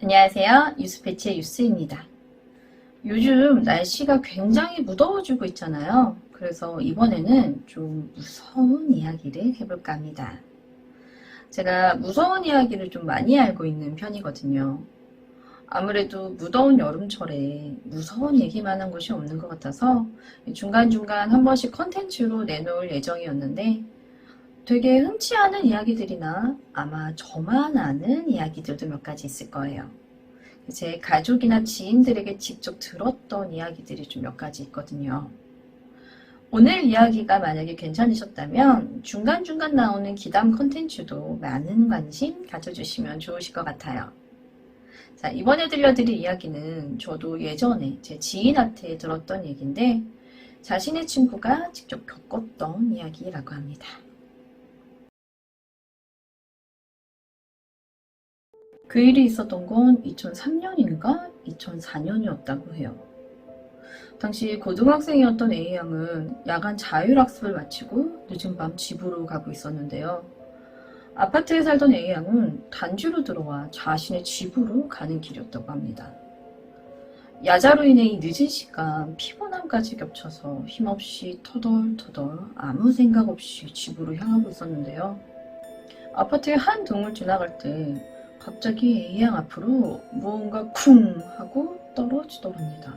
안녕하세요. 유스패치의 유스입니다. 요즘 날씨가 굉장히 무더워지고 있잖아요. 그래서 이번에는 좀 무서운 이야기를 해볼까 합니다. 제가 무서운 이야기를 좀 많이 알고 있는 편이거든요. 아무래도 무더운 여름철에 무서운 얘기만 한 것이 없는 것 같아서 중간중간 한 번씩 컨텐츠로 내놓을 예정이었는데 되게 흔치 않은 이야기들이나 아마 저만 아는 이야기들도 몇 가지 있을 거예요. 제 가족이나 지인들에게 직접 들었던 이야기들이 좀 몇 가지 있거든요. 오늘 이야기가 만약에 괜찮으셨다면 중간중간 나오는 기담 컨텐츠도 많은 관심 가져주시면 좋으실 것 같아요. 자, 이번에 들려드릴 이야기는 저도 예전에 제 지인한테 들었던 얘기인데 자신의 친구가 직접 겪었던 이야기라고 합니다. 그 일이 있었던 건 2003년인가 2004년이었다고 해요. 당시 고등학생이었던 A양은 야간 자율학습을 마치고 늦은 밤 집으로 가고 있었는데요. 아파트에 살던 A양은 단지로 들어와 자신의 집으로 가는 길이었다고 합니다. 야자로 인해 이 늦은 시간 피곤함까지 겹쳐서 힘없이 터덜터덜 아무 생각 없이 집으로 향하고 있었는데요. 아파트의 한 동을 지나갈 때 갑자기 A양 앞으로 무언가 쿵 하고 떨어지더랍니다.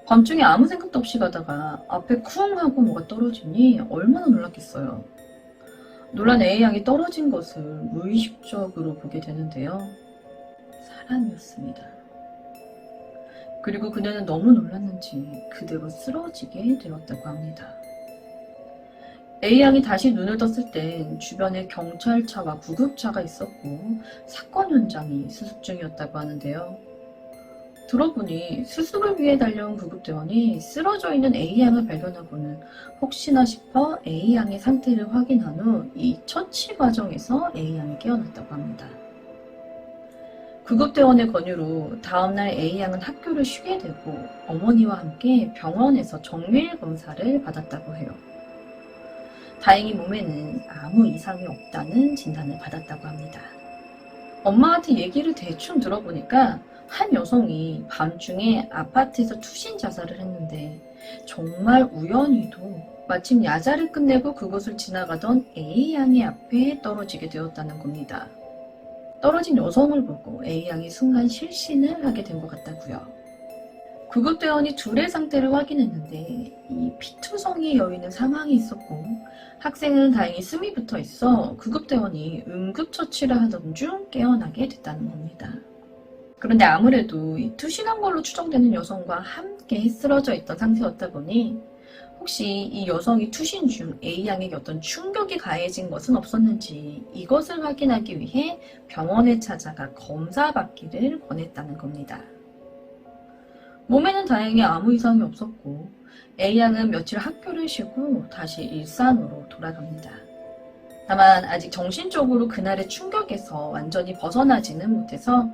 밤중에 아무 생각도 없이 가다가 앞에 쿵 하고 뭐가 떨어지니 얼마나 놀랐겠어요. 놀란 A양이 떨어진 것을 무의식적으로 보게 되는데요. 사람이었습니다. 그리고 그녀는 너무 놀랐는지 그대로 쓰러지게 되었다고 합니다. A양이 다시 눈을 떴을 땐 주변에 경찰차와 구급차가 있었고 사건 현장이 수습 중이었다고 하는데요. 들어보니 수습을 위해 달려온 구급대원이 쓰러져 있는 A양을 발견하고는 혹시나 싶어 A양의 상태를 확인한 후 이 처치 과정에서 A양이 깨어났다고 합니다. 구급대원의 권유로 다음날 A양은 학교를 쉬게 되고 어머니와 함께 병원에서 정밀 검사를 받았다고 해요. 다행히 몸에는 아무 이상이 없다는 진단을 받았다고 합니다. 엄마한테 얘기를 대충 들어보니까 한 여성이 밤중에 아파트에서 투신 자살을 했는데 정말 우연히도 마침 야자를 끝내고 그곳을 지나가던 A양의 앞에 떨어지게 되었다는 겁니다. 떨어진 여성을 보고 A양이 순간 실신을 하게 된 것 같다고요. 구급대원이 둘의 상태를 확인했는데 이 피투성이에 여인은 사망이 있었고 학생은 다행히 숨이 붙어 있어 구급대원이 응급처치를 하던 중 깨어나게 됐다는 겁니다. 그런데 아무래도 이 투신한 걸로 추정되는 여성과 함께 쓰러져 있던 상태였다 보니 혹시 이 여성이 투신 중 A양에게 어떤 충격이 가해진 것은 없었는지 이것을 확인하기 위해 병원에 찾아가 검사받기를 권했다는 겁니다. 몸에는 다행히 아무 이상이 없었고 A양은 며칠 학교를 쉬고 다시 일상으로 돌아갑니다. 다만 아직 정신적으로 그날의 충격에서 완전히 벗어나지는 못해서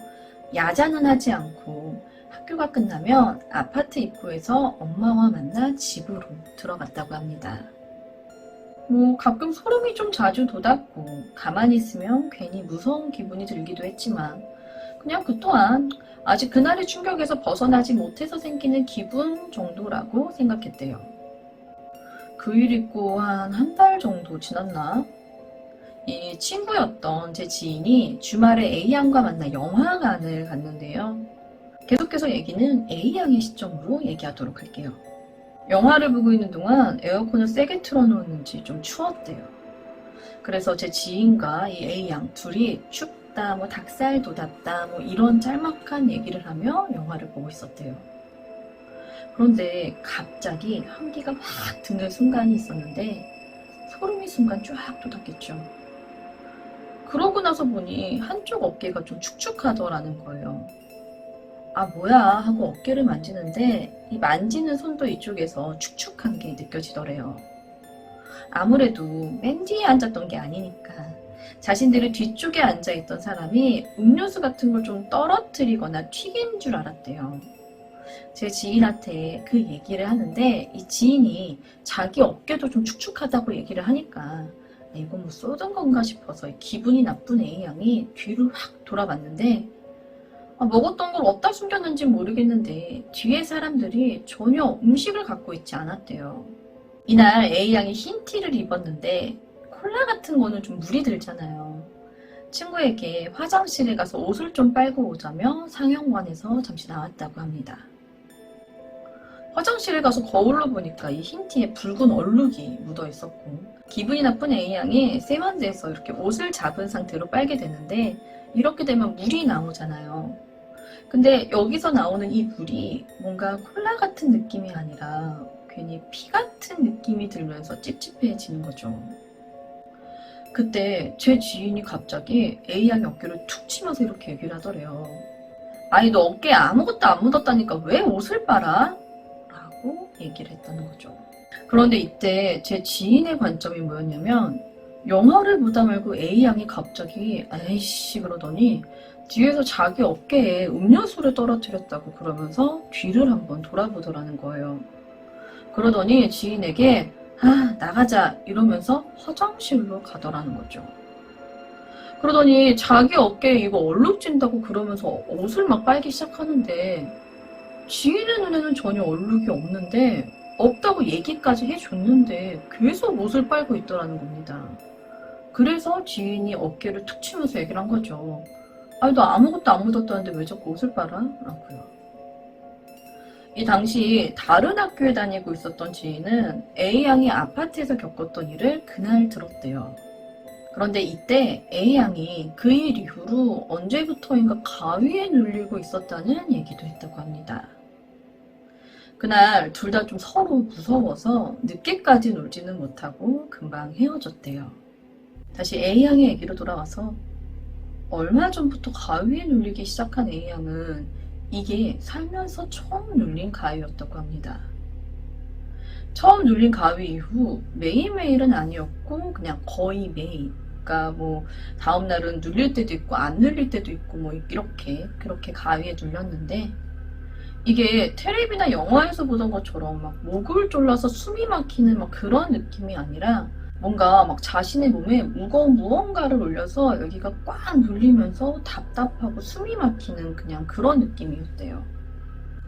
야자는 하지 않고 학교가 끝나면 아파트 입구에서 엄마와 만나 집으로 들어갔다고 합니다. 가끔 소름이 좀 자주 돋았고 가만히 있으면 괜히 무서운 기분이 들기도 했지만 그냥 그 또한 아직 그날의 충격에서 벗어나지 못해서 생기는 기분 정도라고 생각했대요. 그 일 있고 한 달 정도 지났나? 이 친구였던 제 지인이 주말에 A양과 만나 영화관을 갔는데요. 계속해서 얘기는 A양의 시점으로 얘기하도록 할게요. 영화를 보고 있는 동안 에어컨을 세게 틀어놓았는지 좀 추웠대요. 그래서 제 지인과 이 A양 둘이 춥다, 닭살 돋았다, 이런 짤막한 얘기를 하며 영화를 보고 있었대요. 그런데 갑자기 한기가 확 드는 순간이 있었는데 소름이 순간 쫙 돋았겠죠. 그러고 나서 보니 한쪽 어깨가 좀 축축하더라는 거예요. 아 뭐야 하고 어깨를 만지는데 이 만지는 손도 이쪽에서 축축한 게 느껴지더래요. 아무래도 맨 뒤에 앉았던 게 아니니까 자신들의 뒤쪽에 앉아있던 사람이 음료수 같은 걸 좀 떨어뜨리거나 튀긴 줄 알았대요. 제 지인한테 그 얘기를 하는데 이 지인이 자기 어깨도 좀 축축하다고 얘기를 하니까 이거 쏟은 건가 싶어서 기분이 나쁜 A양이 뒤를 확 돌아봤는데 먹었던 걸 어디다 숨겼는지 모르겠는데 뒤에 사람들이 전혀 음식을 갖고 있지 않았대요. 이날 A양이 흰 티를 입었는데 콜라 같은 거는 좀 물이 들잖아요. 친구에게 화장실에 가서 옷을 좀 빨고 오자며 상영관에서 잠시 나왔다고 합니다. 화장실에 가서 거울로 보니까 이 흰 티에 붉은 얼룩이 묻어 있었고, 기분이 나쁜 A양이 세면대에서 이렇게 옷을 잡은 상태로 빨게 되는데, 이렇게 되면 물이 나오잖아요. 근데 여기서 나오는 이 물이 뭔가 콜라 같은 느낌이 아니라 괜히 피 같은 느낌이 들면서 찝찝해지는 거죠. 그때 제 지인이 갑자기 A양의 어깨를 툭 치면서 이렇게 얘기를 하더래요. 아니 너 어깨에 아무것도 안 묻었다니까 왜 옷을 빨아? 라고 얘기를 했다는 거죠. 그런데 이때 제 지인의 관점이 뭐였냐면, 영화를 보다 말고 A양이 갑자기 에이씨 그러더니 뒤에서 자기 어깨에 음료수를 떨어뜨렸다고 그러면서 뒤를 한번 돌아보더라는 거예요. 그러더니 지인에게 나가자 이러면서 화장실로 가더라는 거죠. 그러더니 자기 어깨에 이거 얼룩진다고 그러면서 옷을 막 빨기 시작하는데, 지인의 눈에는 전혀 얼룩이 없는데 없다고 얘기까지 해줬는데 계속 옷을 빨고 있더라는 겁니다. 그래서 지인이 어깨를 툭 치면서 얘기를 한 거죠. 아니 너 아무것도 안 묻었다는데 왜 자꾸 옷을 빨아? 라고요. 이 당시 다른 학교에 다니고 있었던 지인은 A양이 아파트에서 겪었던 일을 그날 들었대요. 그런데 이때 A양이 그 일 이후로 언제부터인가 가위에 눌리고 있었다는 얘기도 했다고 합니다. 그날 둘 다 좀 서로 무서워서 늦게까지 놀지는 못하고 금방 헤어졌대요. 다시 A양의 얘기로 돌아와서, 얼마 전부터 가위에 눌리기 시작한 A양은 이게 살면서 처음 눌린 가위였다고 합니다. 처음 눌린 가위 이후 매일매일은 아니었고 그냥 거의 매일, 그러니까 뭐 다음날은 눌릴 때도 있고 안 눌릴 때도 있고 뭐 이렇게 그렇게 가위에 눌렸는데, 이게 텔레비나 영화에서 보던 것처럼 막 목을 졸라서 숨이 막히는 막 그런 느낌이 아니라 뭔가 막 자신의 몸에 무거운 무언가를 올려서 여기가 꽉 눌리면서 답답하고 숨이 막히는 그냥 그런 느낌이었대요.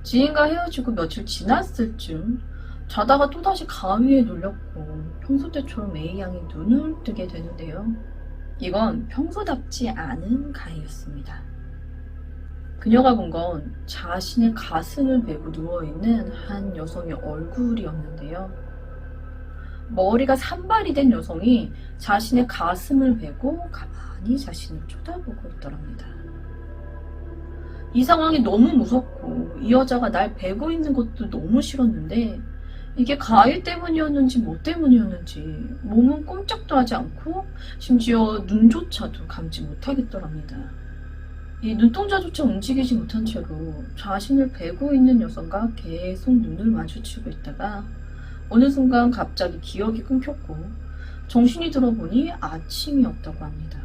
지인과 헤어지고 며칠 지났을 쯤 자다가 또다시 가위에 눌렸고 평소 때처럼 A양이 눈을 뜨게 되는데요. 이건 평소답지 않은 가위였습니다. 그녀가 본 건 자신의 가슴을 베고 누워있는 한 여성의 얼굴이었는데요. 머리가 산발이 된 여성이 자신의 가슴을 베고 가만히 자신을 쳐다보고 있더랍니다. 이 상황이 너무 무섭고 이 여자가 날 베고 있는 것도 너무 싫었는데, 이게 가위 때문이었는지 뭐 때문이었는지 몸은 꼼짝도 하지 않고 심지어 눈조차도 감지 못하겠더랍니다. 이 눈동자조차 움직이지 못한 채로 자신을 베고 있는 여성과 계속 눈을 마주치고 있다가 어느 순간 갑자기 기억이 끊겼고 정신이 들어보니 아침이었다고 합니다.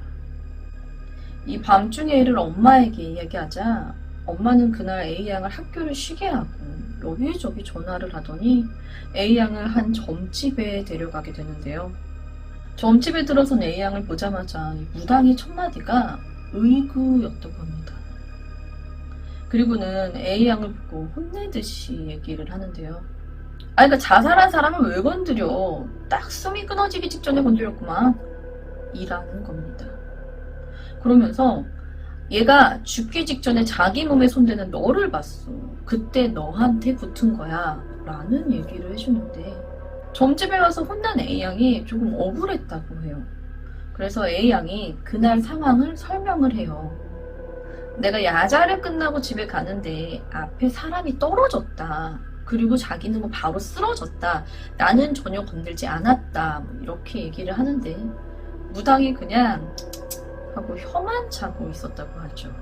이 밤중에 이를 엄마에게 이야기하자 엄마는 그날 A양을 학교를 쉬게 하고 여기저기 전화를 하더니 A양을 한 점집에 데려가게 되는데요. 점집에 들어선 A양을 보자마자 무당의 첫마디가 의구였다고 합니다. 그리고는 A양을 보고 혼내듯이 얘기를 하는데요. 그러니까 자살한 사람을 왜 건드려? 딱 숨이 끊어지기 직전에 건드렸구만. 이라는 겁니다. 그러면서 얘가 죽기 직전에 자기 몸에 손대는 너를 봤어. 그때 너한테 붙은 거야. 라는 얘기를 해주는데, 점집에 와서 혼난 A양이 조금 억울했다고 해요. 그래서 A양이 그날 상황을 설명을 해요. 내가 야자를 끝나고 집에 가는데 앞에 사람이 떨어졌다. 그리고 자기는 뭐 바로 쓰러졌다. 나는 전혀 건들지 않았다. 뭐 이렇게 얘기를 하는데 무당이 그냥 하고 혀만 차고 있었다고 하죠.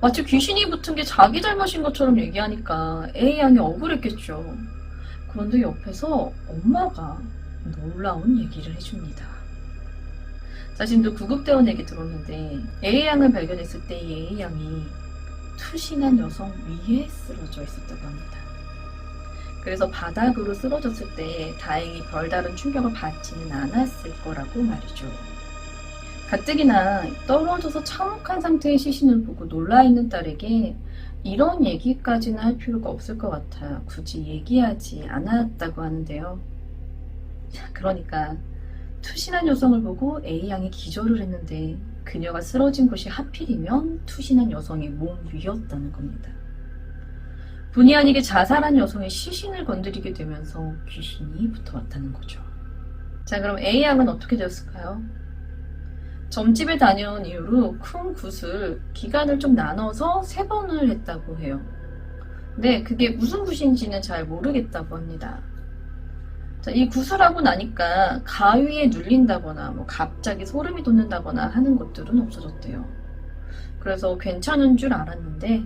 마치 귀신이 붙은 게 자기 잘못인 것처럼 얘기하니까 A양이 억울했겠죠. 그런데 옆에서 엄마가 놀라운 얘기를 해줍니다. 자신도 구급대원에게 들었는데 A양을 발견했을 때 이 A양이 투신한 여성 위에 쓰러져 있었다고 합니다. 그래서 바닥으로 쓰러졌을 때 다행히 별다른 충격을 받지는 않았을 거라고 말이죠. 가뜩이나 떨어져서 참혹한 상태의 시신을 보고 놀라있는 딸에게 이런 얘기까지는 할 필요가 없을 것 같아 굳이 얘기하지 않았다고 하는데요. 그러니까 투신한 여성을 보고 A양이 기절을 했는데 그녀가 쓰러진 곳이 하필이면 투신한 여성의 몸 위였다는 겁니다. 본의 아니게 자살한 여성의 시신을 건드리게 되면서 귀신이 붙어왔다는 거죠. 자, 그럼 A양은 어떻게 되었을까요? 점집에 다녀온 이후로 큰 굿을 기간을 좀 나눠서 3번을 했다고 해요. 근데 그게 무슨 굿인지는 잘 모르겠다고 합니다. 자, 이 굿을 하고 나니까 가위에 눌린다거나 갑자기 소름이 돋는다거나 하는 것들은 없어졌대요. 그래서 괜찮은 줄 알았는데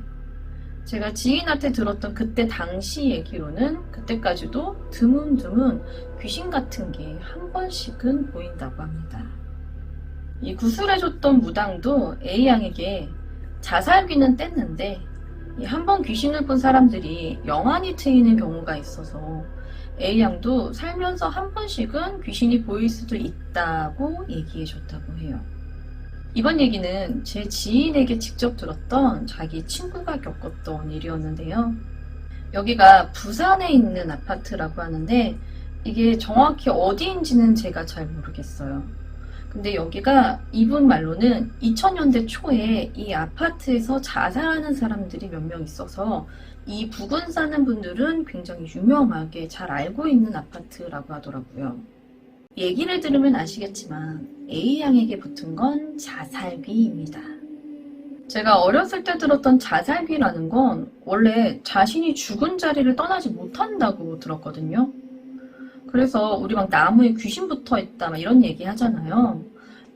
제가 지인한테 들었던 그때 당시 얘기로는 그때까지도 드문드문 귀신 같은 게 한 번씩은 보인다고 합니다. 이 구술해줬던 무당도 A양에게 자살귀는 뗐는데 한 번 귀신을 본 사람들이 영안이 트이는 경우가 있어서 A양도 살면서 한 번씩은 귀신이 보일 수도 있다고 얘기해줬다고 해요. 이번 얘기는 제 지인에게 직접 들었던 자기 친구가 겪었던 일이었는데요. 여기가 부산에 있는 아파트라고 하는데 이게 정확히 어디인지는 제가 잘 모르겠어요. 근데 여기가 이분 말로는 2000년대 초에 이 아파트에서 자살하는 사람들이 몇 명 있어서 이 부근 사는 분들은 굉장히 유명하게 잘 알고 있는 아파트라고 하더라고요. 얘기를 들으면 아시겠지만 A양에게 붙은 건 자살귀입니다. 제가 어렸을 때 들었던 자살귀라는 건 원래 자신이 죽은 자리를 떠나지 못한다고 들었거든요. 그래서 우리 막 나무에 귀신 붙어 있다 막 이런 얘기 하잖아요.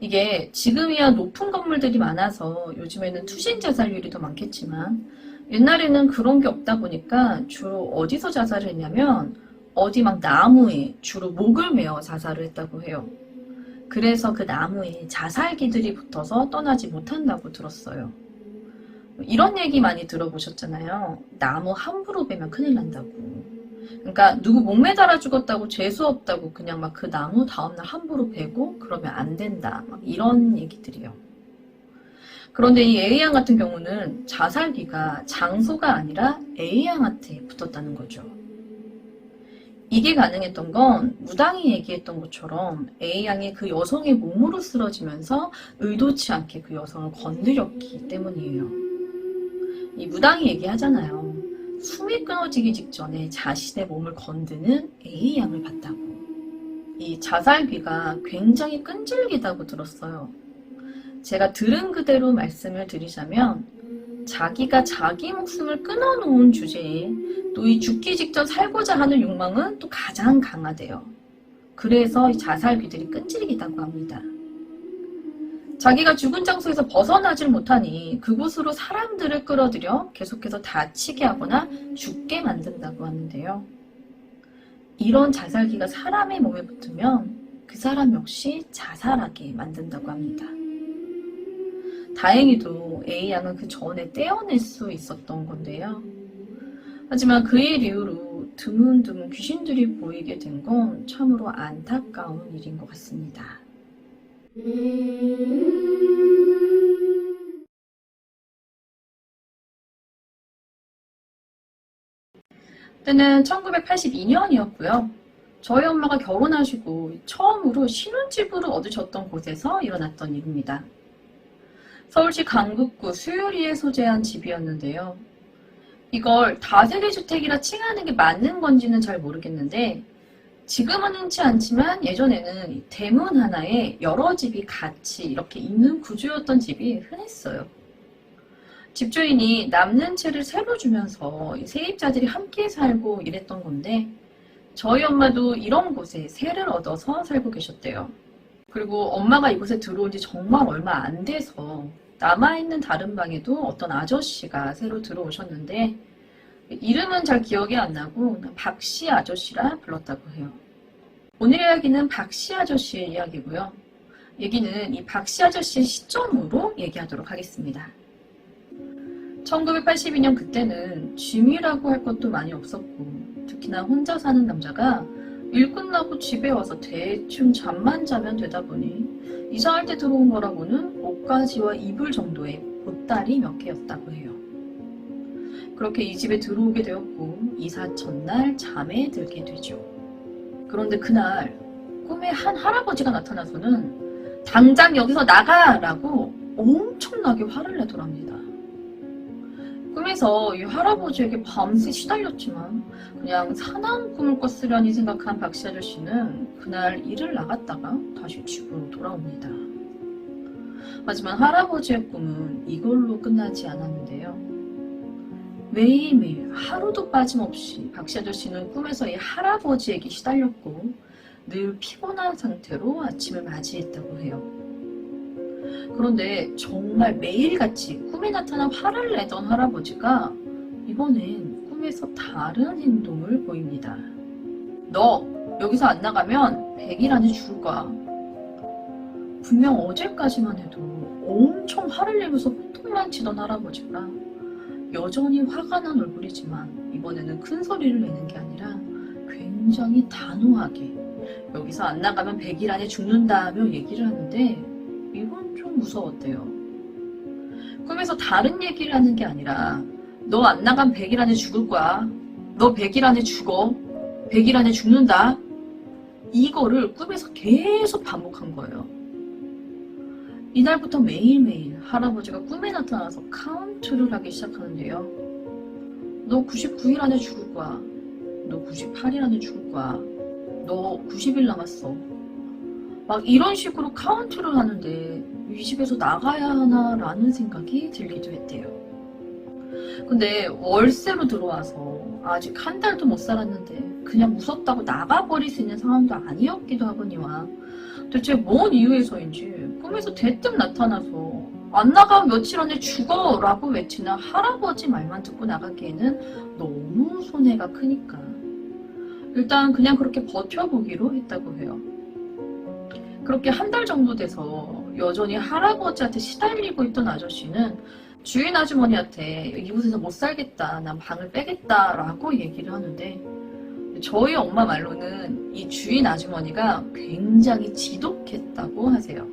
이게 지금이야 높은 건물들이 많아서 요즘에는 투신 자살률이 더 많겠지만 옛날에는 그런 게 없다 보니까 주로 어디서 자살을 했냐면 어디 막 나무에 주로 목을 메어 자살을 했다고 해요. 그래서 그 나무에 자살귀들이 붙어서 떠나지 못한다고 들었어요. 이런 얘기 많이 들어보셨잖아요. 나무 함부로 베면 큰일 난다고. 그러니까 누구 목매달아 죽었다고 재수없다고 그냥 막 그 나무 다음날 함부로 베고 그러면 안 된다. 막 이런 얘기들이요. 그런데 이 A양 같은 경우는 자살귀가 장소가 아니라 A양한테 붙었다는 거죠. 이게 가능했던 건 무당이 얘기했던 것처럼 A양이 그 여성의 몸으로 쓰러지면서 의도치 않게 그 여성을 건드렸기 때문이에요. 이 무당이 얘기하잖아요. 숨이 끊어지기 직전에 자신의 몸을 건드는 A양을 봤다고. 이 자살귀가 굉장히 끈질기다고 들었어요. 제가 들은 그대로 말씀을 드리자면 자기가 자기 목숨을 끊어놓은 주제에 또 이 죽기 직전 살고자 하는 욕망은 또 가장 강하대요. 그래서 이 자살귀들이 끈질기다고 합니다. 자기가 죽은 장소에서 벗어나질 못하니 그곳으로 사람들을 끌어들여 계속해서 다치게 하거나 죽게 만든다고 하는데요. 이런 자살귀가 사람의 몸에 붙으면 그 사람 역시 자살하게 만든다고 합니다. 다행히도 A양은 그 전에 떼어낼 수 있었던 건데요. 하지만 그 일 이후로 드문드문 귀신들이 보이게 된 건 참으로 안타까운 일인 것 같습니다. 그때는 1982년이었고요. 저희 엄마가 결혼하시고 처음으로 신혼집으로 얻으셨던 곳에서 일어났던 일입니다. 서울시 강북구 수유리에 소재한 집이었는데요. 이걸 다세대 주택이라 칭하는 게 맞는 건지는 잘 모르겠는데 지금은 흔치 않지만 예전에는 대문 하나에 여러 집이 같이 이렇게 있는 구조였던 집이 흔했어요. 집주인이 남는 채를 새로 주면서 세입자들이 함께 살고 이랬던 건데 저희 엄마도 이런 곳에 세를 얻어서 살고 계셨대요. 그리고 엄마가 이곳에 들어온 지 정말 얼마 안 돼서 남아있는 다른 방에도 어떤 아저씨가 새로 들어오셨는데 이름은 잘 기억이 안 나고 박씨 아저씨라 불렀다고 해요. 오늘 이야기는 박씨 아저씨의 이야기고요. 얘기는 이 박씨 아저씨의 시점으로 얘기하도록 하겠습니다. 1982년 그때는 짐이라고 할 것도 많이 없었고 특히나 혼자 사는 남자가 일 끝나고 집에 와서 대충 잠만 자면 되다 보니 이사할 때 들어온 거라고는 옷가지와 이불 정도의 보따리 몇 개였다고 해요. 그렇게 이 집에 들어오게 되었고 이사 전날 잠에 들게 되죠. 그런데 그날 꿈에 한 할아버지가 나타나서는 당장 여기서 나가라고 엄청나게 화를 내더랍니다. 꿈에서 이 할아버지에게 밤새 시달렸지만 그냥 사나운 꿈을 꿨으려니 생각한 박씨 아저씨는 그날 일을 나갔다가 다시 집으로 돌아옵니다. 하지만 할아버지의 꿈은 이걸로 끝나지 않았는데요. 매일매일 하루도 빠짐없이 박씨 아저씨는 꿈에서 이 할아버지에게 시달렸고 늘 피곤한 상태로 아침을 맞이했다고 해요. 그런데 정말 매일같이 꿈에 나타나 화를 내던 할아버지가 이번엔 꿈에서 다른 행동을 보입니다. 너 여기서 안 나가면 100일 안에 죽을 거야. 분명 어제까지만 해도 엄청 화를 내면서 호통만 치던 할아버지가 여전히 화가 난 얼굴이지만 이번에는 큰 소리를 내는 게 아니라 굉장히 단호하게 여기서 안 나가면 100일 안에 죽는다며 얘기를 하는데 이건 좀 무서웠대요. 꿈에서 다른 얘기를 하는 게 아니라 너 안 나가면 100일 안에 죽을 거야. 너 100일 안에 죽어. 100일 안에 죽는다. 이거를 꿈에서 계속 반복한 거예요. 이날부터 매일매일 할아버지가 꿈에 나타나서 카운트를 하기 시작하는데요. 너 99일 안에 죽을 거야. 너 98일 안에 죽을 거야. 너 90일 남았어. 막 이런 식으로 카운트를 하는데 이 집에서 나가야 하나 라는 생각이 들기도 했대요. 근데 월세로 들어와서 아직 한 달도 못 살았는데 그냥 무섭다고 나가버릴 수 있는 상황도 아니었기도 하거니와 대체 뭔 이유에서인지 꿈에서 대뜸 나타나서 안 나가면 며칠 안에 죽어 라고 외치는 할아버지 말만 듣고 나가기에는 너무 손해가 크니까 일단 그냥 그렇게 버텨보기로 했다고 해요. 그렇게 한 달 정도 돼서 여전히 할아버지한테 시달리고 있던 아저씨는 주인 아주머니한테 이곳에서 못 살겠다, 난 방을 빼겠다 라고 얘기를 하는데 저희 엄마 말로는 이 주인 아주머니가 굉장히 지독했다고 하세요.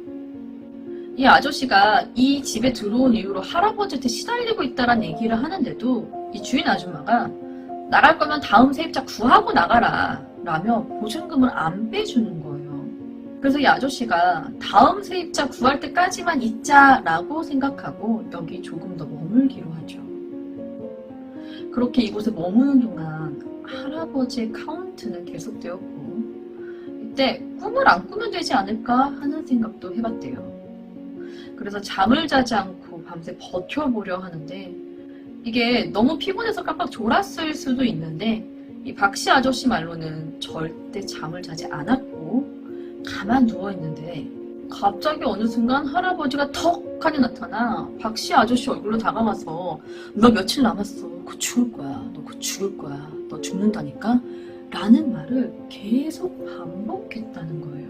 이 아저씨가 이 집에 들어온 이후로 할아버지한테 시달리고 있다란 얘기를 하는데도 이 주인 아줌마가 나갈 거면 다음 세입자 구하고 나가라 라며 보증금을 안 빼주는 거예요. 그래서 이 아저씨가 다음 세입자 구할 때까지만 있자라고 생각하고 여기 조금 더 머물기로 하죠. 그렇게 이곳에 머무는 동안 할아버지의 카운트는 계속되었고 이때 꿈을 안 꾸면 되지 않을까 하는 생각도 해봤대요. 그래서 잠을 자지 않고 밤새 버텨보려 하는데 이게 너무 피곤해서 깜빡 졸았을 수도 있는데 이 박씨 아저씨 말로는 절대 잠을 자지 않았고 가만 누워있는데 갑자기 어느 순간 할아버지가 턱하니 나타나 박씨 아저씨 얼굴로 다가와서 너 며칠 남았어. 곧 죽을 거야. 너 곧 죽을 거야. 너 죽는다니까? 라는 말을 계속 반복했다는 거예요.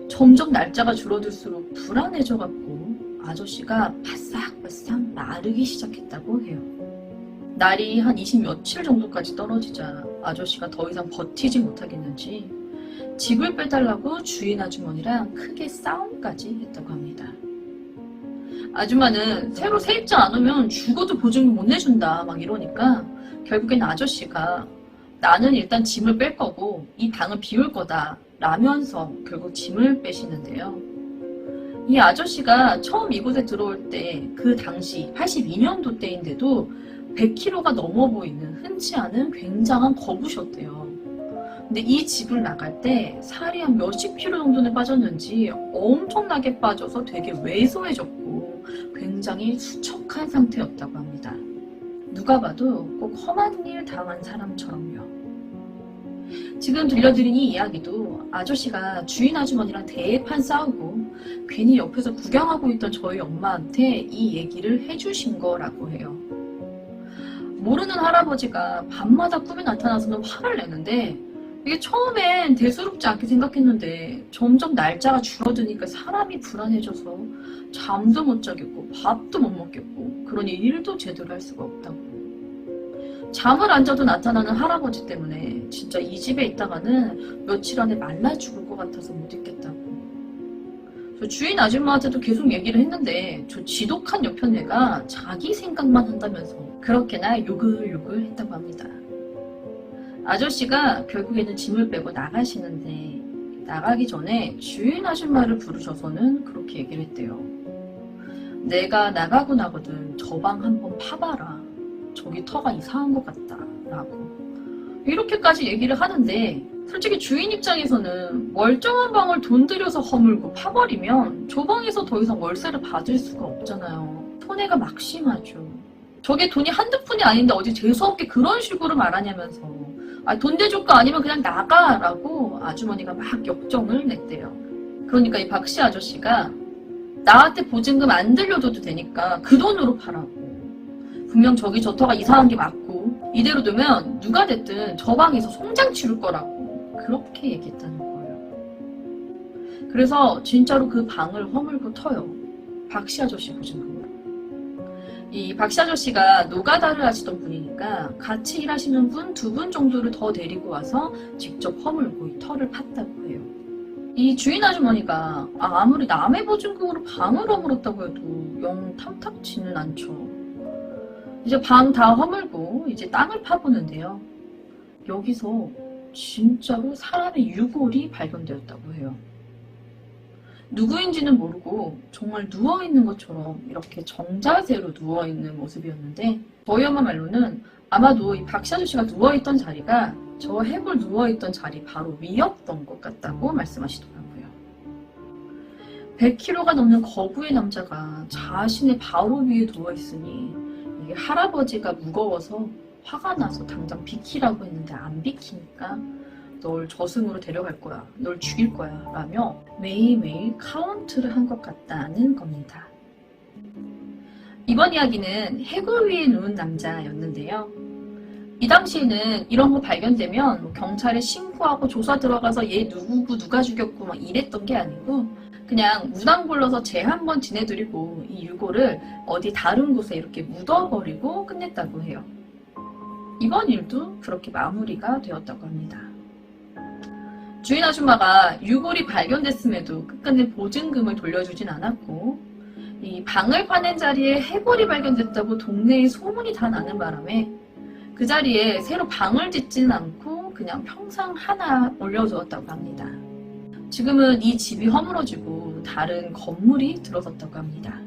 점점 날짜가 줄어들수록 불안해져갖고 아저씨가 바싹바싹 마르기 시작했다고 해요. 날이 한 20 며칠 정도까지 떨어지자 아저씨가 더 이상 버티지 못하겠는지 집을 빼달라고 주인 아주머니랑 크게 싸움까지 했다고 합니다. 아줌마는 새로 세입자 안 오면 죽어도 보증금 못 내준다 막 이러니까 결국엔 아저씨가 나는 일단 짐을 뺄 거고 이 방을 비울 거다 라면서 결국 짐을 빼시는데요. 이 아저씨가 처음 이곳에 들어올 때 그 당시 82년도 때인데도 100kg가 넘어 보이는 흔치 않은 굉장한 거부셨대요. 근데 이 집을 나갈 때 살이 한 몇십 킬로 정도는 빠졌는지 엄청나게 빠져서 되게 왜소해졌고 굉장히 수척한 상태였다고 합니다. 누가 봐도 꼭 험한 일 당한 사람처럼요. 지금 들려드린 이 이야기도 아저씨가 주인 아주머니랑 대판 싸우고 괜히 옆에서 구경하고 있던 저희 엄마한테 이 얘기를 해주신 거라고 해요. 모르는 할아버지가 밤마다 꿈에 나타나서는 화를 내는데 이게 처음엔 대수롭지 않게 생각했는데 점점 날짜가 줄어드니까 사람이 불안해져서 잠도 못 자겠고 밥도 못 먹겠고 그러니 일도 제대로 할 수가 없다고. 잠을 안 자도 나타나는 할아버지 때문에 진짜 이 집에 있다가는 며칠 안에 말라 죽을 것 같아서 못 있겠다고. 저 주인 아줌마한테도 계속 얘기를 했는데 저 지독한 옆편애가 자기 생각만 한다면서 그렇게나 요글요글 했다고 합니다. 아저씨가 결국에는 짐을 빼고 나가시는데 나가기 전에 주인 아줌마를 부르셔서는 그렇게 얘기를 했대요. 내가 나가고 나거든 저 방 한번 파봐라. 저기 터가 이상한 것 같다 라고 이렇게까지 얘기를 하는데 솔직히 주인 입장에서는 멀쩡한 방을 돈 들여서 허물고 파버리면 저 방에서 더 이상 월세를 받을 수가 없잖아요. 손해가 막심하죠. 저게 돈이 한두 푼이 아닌데 어디 재수없게 그런 식으로 말하냐면서 돈 대줄 거 아니면 그냥 나가라고 아주머니가 막 역정을 냈대요. 그러니까 이 박씨 아저씨가 나한테 보증금 안 들려줘도 되니까 그 돈으로 파라고. 분명 저기 저 터가 이상한 게 맞고 이대로 두면 누가 됐든 저 방에서 송장 치를 거라고 그렇게 얘기했다는 거예요. 그래서 진짜로 그 방을 허물고 터요. 박씨 아저씨 보증금으로. 이 박씨 아저씨가 노가다를 하시던 분이니까 같이 일하시는 분 2분 정도를 더 데리고 와서 직접 허물고 이 터를 팠다고 해요. 이 주인 아주머니가 아무리 남의 보증금으로 방을 허물었다고 해도 영 탐탁지는 않죠. 이제 방 다 허물고 이제 땅을 파보는데요. 여기서 진짜로 사람의 유골이 발견되었다고 해요. 누구인지는 모르고 정말 누워있는 것처럼 이렇게 정자세로 누워있는 모습이었는데 저희 엄마 말로는 아마도 이 박씨 아저씨가 누워있던 자리가 저 해골 누워있던 자리 바로 위였던 것 같다고 말씀하시더라고요. 100kg가 넘는 거구의 남자가 자신의 바로 위에 누워있으니 이게 할아버지가 무거워서 화가 나서 당장 비키라고 했는데 안 비키니까 널 저승으로 데려갈 거야, 널 죽일 거야 라며 매일매일 카운트를 한 것 같다는 겁니다. 이번 이야기는 해골 위에 누운 남자였는데요. 이 당시에는 이런 거 발견되면 경찰에 신고하고 조사 들어가서 얘 누구고 누가 죽였고 막 이랬던 게 아니고 그냥 무당 불러서 제 한번 지내드리고 이 유골을 어디 다른 곳에 이렇게 묻어버리고 끝냈다고 해요. 이번 일도 그렇게 마무리가 되었다고 합니다. 주인 아줌마가 유골이 발견됐음에도 끝끝내 보증금을 돌려주진 않았고 이 방을 파낸 자리에 해골이 발견됐다고 동네에 소문이 다 나는 바람에 그 자리에 새로 방을 짓지는 않고 그냥 평상 하나 올려두었다고 합니다. 지금은 이 집이 허물어지고 다른 건물이 들어섰다고 합니다.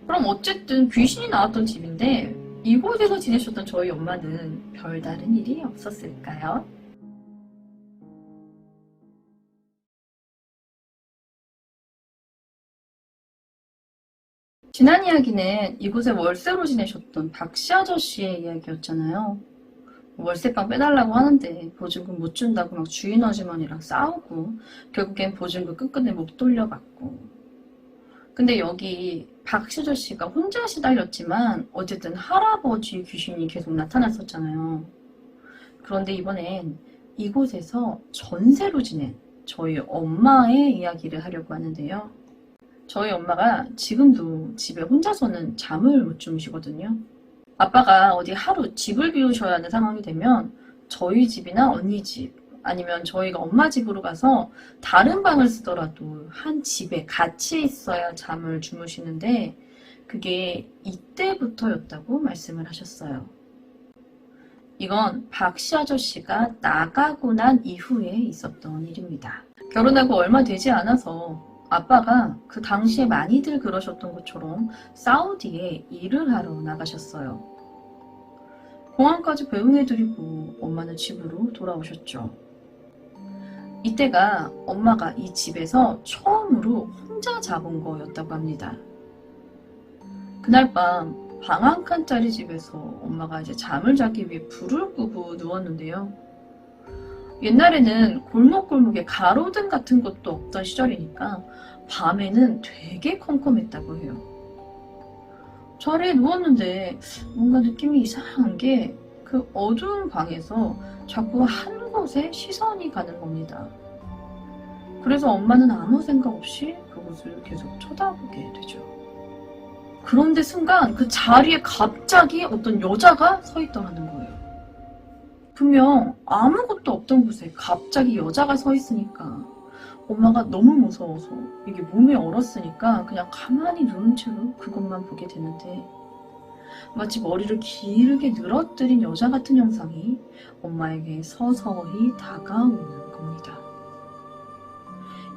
그럼 어쨌든 귀신이 나왔던 집인데 이곳에서 지내셨던 저희 엄마는 별다른 일이 없었을까요? 지난 이야기는 이곳에 월세로 지내셨던 박씨 아저씨의 이야기였잖아요. 월세방 빼달라고 하는데 보증금 못 준다고 막 주인 아주머니랑 싸우고 결국엔 보증금 끝끝내 못 돌려받고. 근데 여기 박씨 아저씨가 혼자 시달렸지만 어쨌든 할아버지 귀신이 계속 나타났었잖아요. 그런데 이번엔 이곳에서 전세로 지낸 저희 엄마의 이야기를 하려고 하는데요. 저희 엄마가 지금도 집에 혼자서는 잠을 못 주무시거든요. 아빠가 어디 하루 집을 비우셔야 하는 상황이 되면 저희 집이나 언니 집 아니면 저희가 엄마 집으로 가서 다른 방을 쓰더라도 한 집에 같이 있어야 잠을 주무시는데 그게 이때부터였다고 말씀을 하셨어요. 이건 박씨 아저씨가 나가고 난 이후에 있었던 일입니다. 결혼하고 얼마 되지 않아서 아빠가 그 당시에 많이들 그러셨던 것처럼 사우디에 일을 하러 나가셨어요. 공항까지 배웅해드리고 엄마는 집으로 돌아오셨죠. 이때가 엄마가 이 집에서 처음으로 혼자 잡은 거였다고 합니다. 그날 밤 방 한 칸짜리 집에서 엄마가 이제 잠을 자기 위해 불을 끄고 누웠는데요. 옛날에는 골목골목에 가로등 같은 것도 없던 시절이니까 밤에는 되게 컴컴했다고 해요. 자리에 누웠는데 뭔가 느낌이 이상한 게 그 어두운 방에서 자꾸 한 곳에 시선이 가는 겁니다. 그래서 엄마는 아무 생각 없이 그곳을 계속 쳐다보게 되죠. 그런데 순간 그 자리에 갑자기 어떤 여자가 서 있더라는 거예요. 분명 아무것도 없던 곳에 갑자기 여자가 서 있으니까 엄마가 너무 무서워서 이게 몸에 얼었으니까 그냥 가만히 누운 채로 그것만 보게 되는데 마치 머리를 길게 늘어뜨린 여자 같은 형상이 엄마에게 서서히 다가오는 겁니다.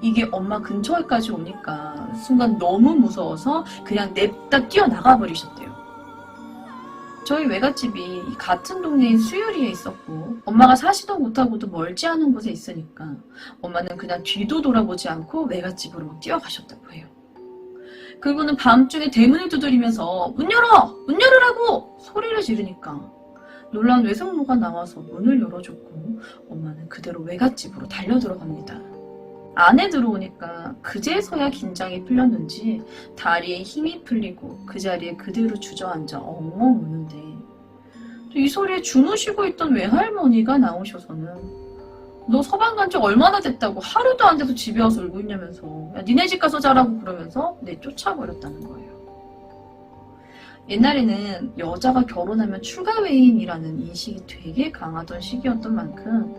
이게 엄마 근처에까지 오니까 순간 너무 무서워서 그냥 냅다 뛰어나가 버리셨대요. 저희 외갓집이 같은 동네인 수유리에 있었고 엄마가 사시도 못하고도 멀지 않은 곳에 있으니까 엄마는 그냥 뒤도 돌아보지 않고 외갓집으로 막 뛰어가셨다고 해요. 그리고는 밤중에 대문을 두드리면서 문 열어! 문 열으라고! 소리를 지르니까 놀라운 외숙모가 나와서 문을 열어줬고 엄마는 그대로 외갓집으로 달려 들어갑니다. 안에 들어오니까 그제서야 긴장이 풀렸는지 다리에 힘이 풀리고 그 자리에 그대로 주저앉아 엉엉 우는데 이 소리에 주무시고 있던 외할머니가 나오셔서는 너 서방 간 지 얼마나 됐다고 하루도 안 돼서 집에 와서 울고 있냐면서 야, 니네 집 가서 자라고 그러면서 내쫓아버렸다는 거예요. 옛날에는 여자가 결혼하면 출가 외인이라는 인식이 되게 강하던 시기였던 만큼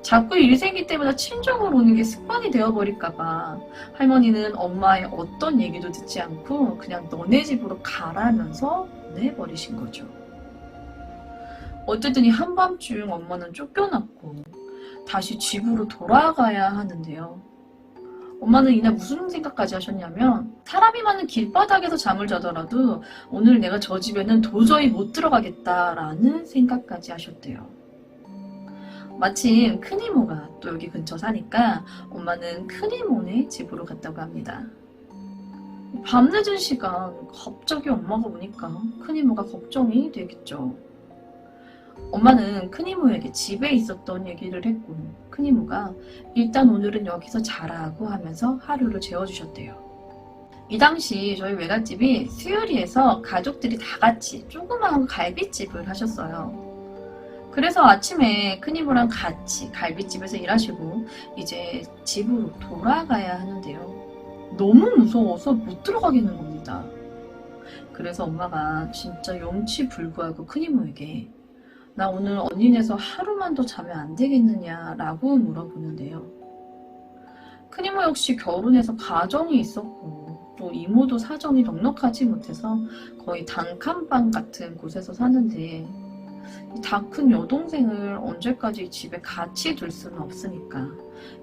자꾸 일 생길 때마다 친정을 오는 게 습관이 되어버릴까봐 할머니는 엄마의 어떤 얘기도 듣지 않고 그냥 너네 집으로 가라면서 보내버리신 거죠. 어쨌든 이 한밤중 엄마는 쫓겨났고 다시 집으로 돌아가야 하는데요. 엄마는 이날 무슨 생각까지 하셨냐면 사람이 많은 길바닥에서 잠을 자더라도 오늘 내가 저 집에는 도저히 못 들어가겠다라는 생각까지 하셨대요. 마침 큰이모가 또 여기 근처 사니까 엄마는 큰이모네 집으로 갔다고 합니다. 밤늦은 시간 갑자기 엄마가 오니까 큰이모가 걱정이 되겠죠. 엄마는 큰이모에게 집에 있었던 얘기를 했고 큰이모가 일단 오늘은 여기서 자라고 하면서 하루를 재워주셨대요. 이 당시 저희 외갓집이 수유리에서 가족들이 다 같이 조그마한 갈비집을 하셨어요. 그래서 아침에 큰이모랑 같이 갈비집에서 일하시고 이제 집으로 돌아가야 하는데요. 너무 무서워서 못 들어가겠는 겁니다. 그래서 엄마가 진짜 염치불구하고 큰이모에게 나 오늘 언니네서 하루만 더 자면 안 되겠느냐라고 물어보는데요. 큰이모 역시 결혼해서 가정이 있었고 또 이모도 사정이 넉넉하지 못해서 거의 단칸방 같은 곳에서 사는데 다 큰 여동생을 언제까지 집에 같이 둘 수는 없으니까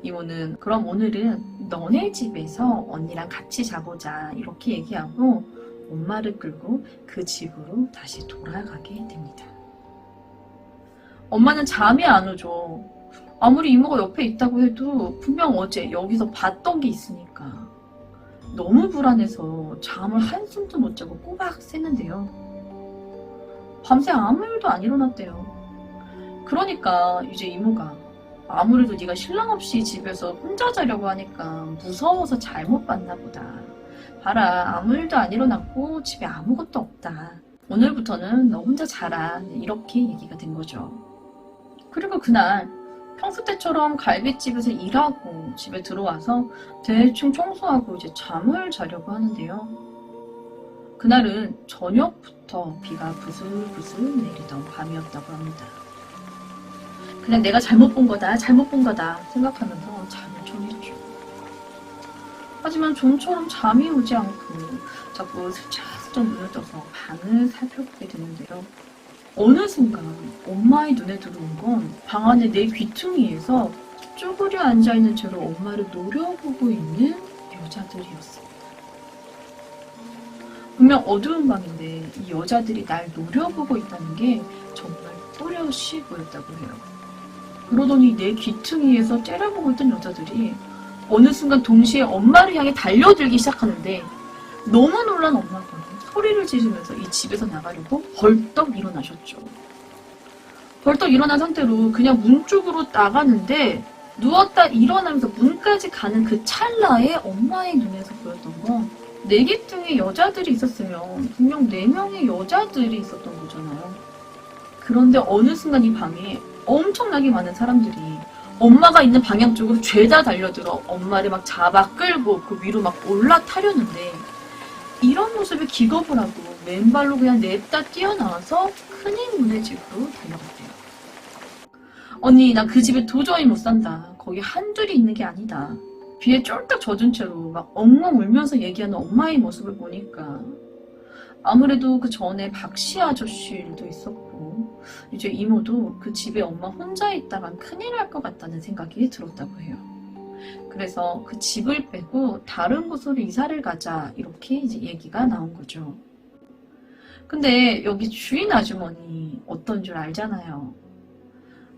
이모는 그럼 오늘은 너네 집에서 언니랑 같이 자보자 이렇게 얘기하고 엄마를 끌고 그 집으로 다시 돌아가게 됩니다. 엄마는 잠이 안 오죠. 아무리 이모가 옆에 있다고 해도 분명 어제 여기서 봤던 게 있으니까 너무 불안해서 잠을 한숨도 못 자고 꼬박 샜는데요. 밤새 아무 일도 안 일어났대요. 그러니까 이제 이모가 아무래도 네가 신랑 없이 집에서 혼자 자려고 하니까 무서워서 잘못 봤나 보다. 봐라 아무 일도 안 일어났고 집에 아무것도 없다. 오늘부터는 너 혼자 자라. 이렇게 얘기가 된 거죠. 그리고 그날 평소 때처럼 갈비집에서 일하고 집에 들어와서 대충 청소하고 이제 잠을 자려고 하는데요. 그날은 저녁부터 비가 부슬부슬 내리던 밤이었다고 합니다. 그냥 내가 잘못 본 거다 생각하면서 잠을 청했죠. 하지만 좀처럼 잠이 오지 않고 자꾸 슬쩍슬쩍 눈을 떠서 방을 살펴보게 되는데요. 어느 순간 엄마의 눈에 들어온 건 방 안에 내 귀퉁이에서 쭈그려 앉아있는 채로 엄마를 노려보고 있는 여자들이었습니다. 분명 어두운 방인데 이 여자들이 날 노려보고 있다는 게 정말 또렷이 보였다고 해요. 그러더니 내 귀퉁이에서 째려보고 있던 여자들이 어느 순간 동시에 엄마를 향해 달려들기 시작하는데 너무 놀란 엄마가 소리를 지르면서 이 집에서 나가려고 벌떡 일어나셨죠. 벌떡 일어난 상태로 그냥 문 쪽으로 나가는데 누웠다 일어나면서 문까지 가는 그 찰나에 엄마의 눈에서 보였던 건 내 귀퉁이에 여자들이 있었으면 분명 4명의 여자들이 있었던 거잖아요. 그런데 어느 순간 이 방에 엄청나게 많은 사람들이 엄마가 있는 방향 쪽으로 죄다 달려들어 엄마를 막 잡아 끌고 그 위로 막 올라타려는데 이런 모습에 기겁을 하고 맨발로 그냥 냅다 뛰어나와서 큰이모네 집으로 달려갔대요. 언니, 나 그 집에 도저히 못 산다. 거기 한둘이 있는 게 아니다. 비에 쫄딱 젖은 채로 막 엉엉 울면서 얘기하는 엄마의 모습을 보니까 아무래도 그 전에 박씨 아저씨 일도 있었고 이제 이모도 그 집에 엄마 혼자 있다간 큰일 날 것 같다는 생각이 들었다고 해요. 그래서 그 집을 빼고 다른 곳으로 이사를 가자 이렇게 이제 얘기가 나온 거죠. 근데 여기 주인 아주머니 어떤 줄 알잖아요.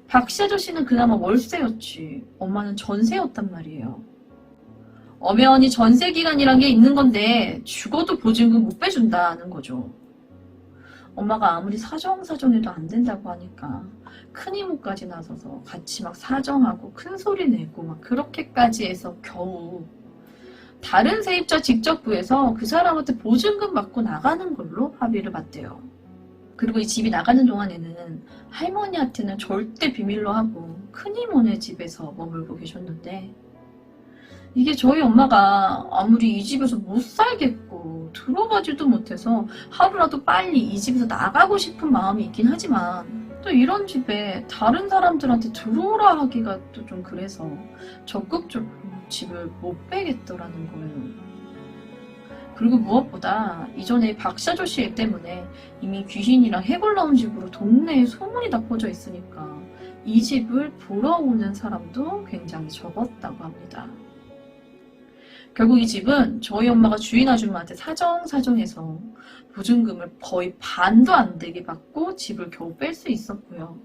박씨 아저씨는 그나마 월세였지 엄마는 전세였단 말이에요. 엄연히 전세 기간이란 게 있는 건데 죽어도 보증금 못 빼준다는 거죠. 엄마가 아무리 사정해도 안 된다고 하니까 큰 이모까지 나서서 같이 막 사정하고 큰 소리 내고 막 그렇게까지 해서 겨우 다른 세입자 직접 구해서 그 사람한테 보증금 받고 나가는 걸로 합의를 봤대요. 그리고 이 집이 나가는 동안에는 할머니한테는 절대 비밀로 하고 큰 이모네 집에서 머물고 계셨는데 이게 저희 엄마가 아무리 이 집에서 못 살겠고 들어가지도 못해서 하루라도 빨리 이 집에서 나가고 싶은 마음이 있긴 하지만 또 이런 집에 다른 사람들한테 들어오라 하기가 또 좀 그래서 적극적으로 집을 못 빼겠더라는 거예요. 그리고 무엇보다 이전에 박씨 아저씨 일 때문에 이미 귀신이랑 해골 나온 집으로 동네에 소문이 다 퍼져 있으니까 이 집을 보러 오는 사람도 굉장히 적었다고 합니다. 결국 이 집은 저희 엄마가 주인 아줌마한테 사정해서 보증금을 거의 반도 안 되게 받고 집을 겨우 뺄 수 있었고요.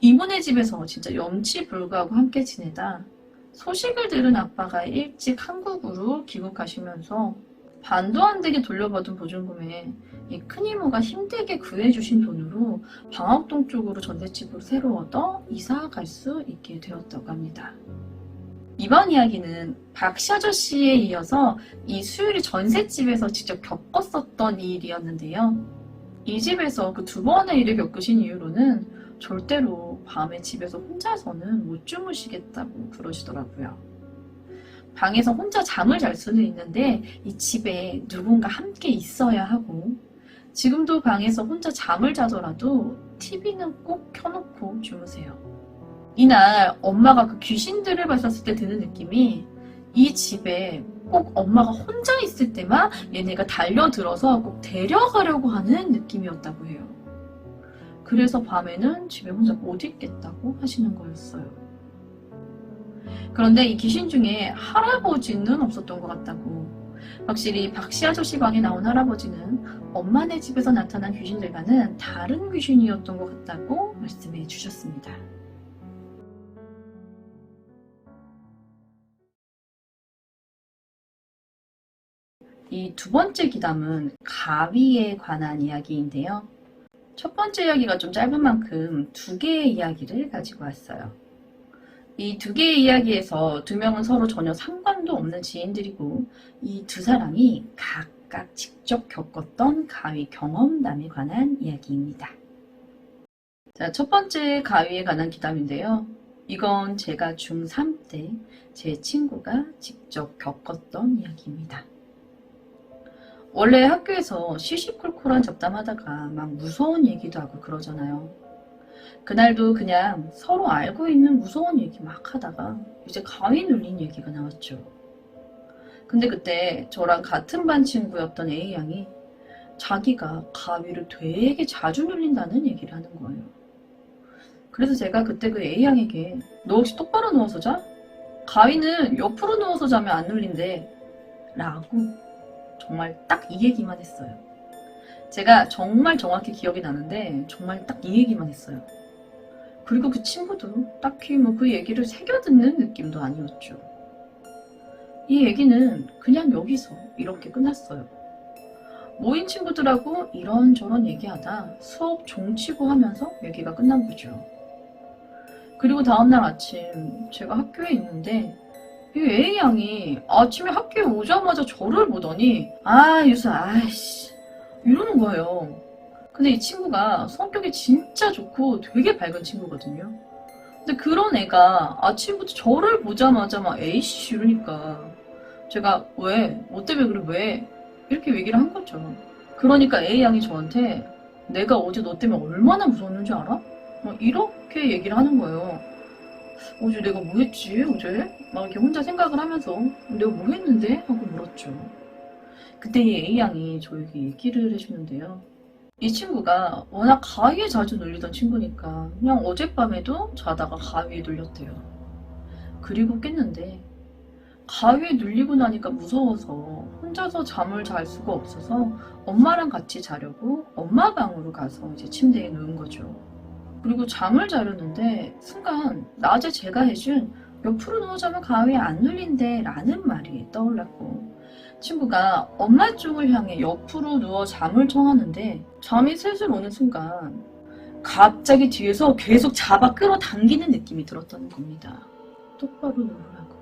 이모네 집에서 진짜 염치불구하고 함께 지내다 소식을 들은 아빠가 일찍 한국으로 귀국하시면서 반도 안 되게 돌려받은 보증금에 이 큰이모가 힘들게 구해주신 돈으로 방학동 쪽으로 전셋집을 새로 얻어 이사 갈 수 있게 되었다고 합니다. 이번 이야기는 박씨 아저씨에 이어서 이 수율이 전셋집에서 직접 겪었었던 일이었는데요. 이 집에서 그 두 번의 일을 겪으신 이후로는 절대로 밤에 집에서 혼자서는 못 주무시겠다고 그러시더라고요. 방에서 혼자 잠을 잘 수는 있는데 이 집에 누군가 함께 있어야 하고 지금도 방에서 혼자 잠을 자더라도 TV는 꼭 켜놓고 주무세요. 이날 엄마가 그 귀신들을 봤었을 때 드는 느낌이 이 집에 꼭 엄마가 혼자 있을 때만 얘네가 달려들어서 꼭 데려가려고 하는 느낌이었다고 해요. 그래서 밤에는 집에 혼자 못 있겠다고 하시는 거였어요. 그런데 이 귀신 중에 할아버지는 없었던 것 같다고. 확실히 박씨 아저씨 방에 나온 할아버지는 엄마네 집에서 나타난 귀신들과는 다른 귀신이었던 것 같다고 말씀해 주셨습니다. 이 두 번째 귀담은 가위에 관한 이야기인데요. 첫 번째 이야기가 좀 짧은 만큼 두 개의 이야기를 가지고 왔어요. 이 두 개의 이야기에서 두 명은 서로 전혀 상관도 없는 지인들이고 이 두 사람이 각각 직접 겪었던 가위 경험담에 관한 이야기입니다. 자, 첫 번째 가위에 관한 귀담인데요. 이건 제가 중3 때 제 친구가 직접 겪었던 이야기입니다. 원래 학교에서 시시콜콜한 잡담하다가 막 무서운 얘기도 하고 그러잖아요. 그날도 그냥 서로 알고 있는 무서운 얘기 막 하다가 이제 가위 눌린 얘기가 나왔죠. 근데 그때 저랑 같은 반 친구였던 A양이 자기가 가위를 되게 자주 눌린다는 얘기를 하는 거예요. 그래서 제가 그때 그 A양에게 너 혹시 똑바로 누워서 자? 가위는 옆으로 누워서 자면 안 눌린대 라고 정말 딱 이 얘기만 했어요. 제가 정말 정확히 기억이 나는데 정말 딱 이 얘기만 했어요. 그리고 그 친구도 딱히 뭐 그 얘기를 새겨듣는 느낌도 아니었죠. 이 얘기는 그냥 여기서 이렇게 끝났어요. 모인 친구들하고 이런저런 얘기하다 수업 종치고 하면서 얘기가 끝난 거죠. 그리고 다음날 아침 제가 학교에 있는데 이 A양이 아침에 학교에 오자마자 저를 보더니 유수 아이씨 이러는 거예요. 근데 이 친구가 성격이 진짜 좋고 되게 밝은 친구거든요. 근데 그런 애가 아침부터 저를 보자마자 막 에이씨 이러니까 제가 왜? 뭐 때문에 그래 왜? 이렇게 얘기를 한 거죠. 그러니까 A양이 저한테 내가 어제 너 때문에 얼마나 무서웠는지 알아? 이렇게 얘기를 하는 거예요. 어제 내가 뭐 했지? 어제? 막 이렇게 혼자 생각을 하면서 내가 뭐 했는데? 하고 물었죠. 그때 이 A양이 저에게 얘기를 해주는데요. 이 친구가 워낙 가위에 자주 눌리던 친구니까 그냥 어젯밤에도 자다가 가위에 눌렸대요. 그리고 깼는데 가위에 눌리고 나니까 무서워서 혼자서 잠을 잘 수가 없어서 엄마랑 같이 자려고 엄마 방으로 가서 이제 침대에 누운 거죠. 그리고 잠을 자려는데 순간 낮에 제가 해준 옆으로 누워 자면 가위에 안 눌린대 라는 말이 떠올랐고 친구가 엄마 쪽을 향해 옆으로 누워 잠을 청하는데 잠이 슬슬 오는 순간 갑자기 뒤에서 계속 잡아 끌어당기는 느낌이 들었다는 겁니다. 똑바로 누우라고.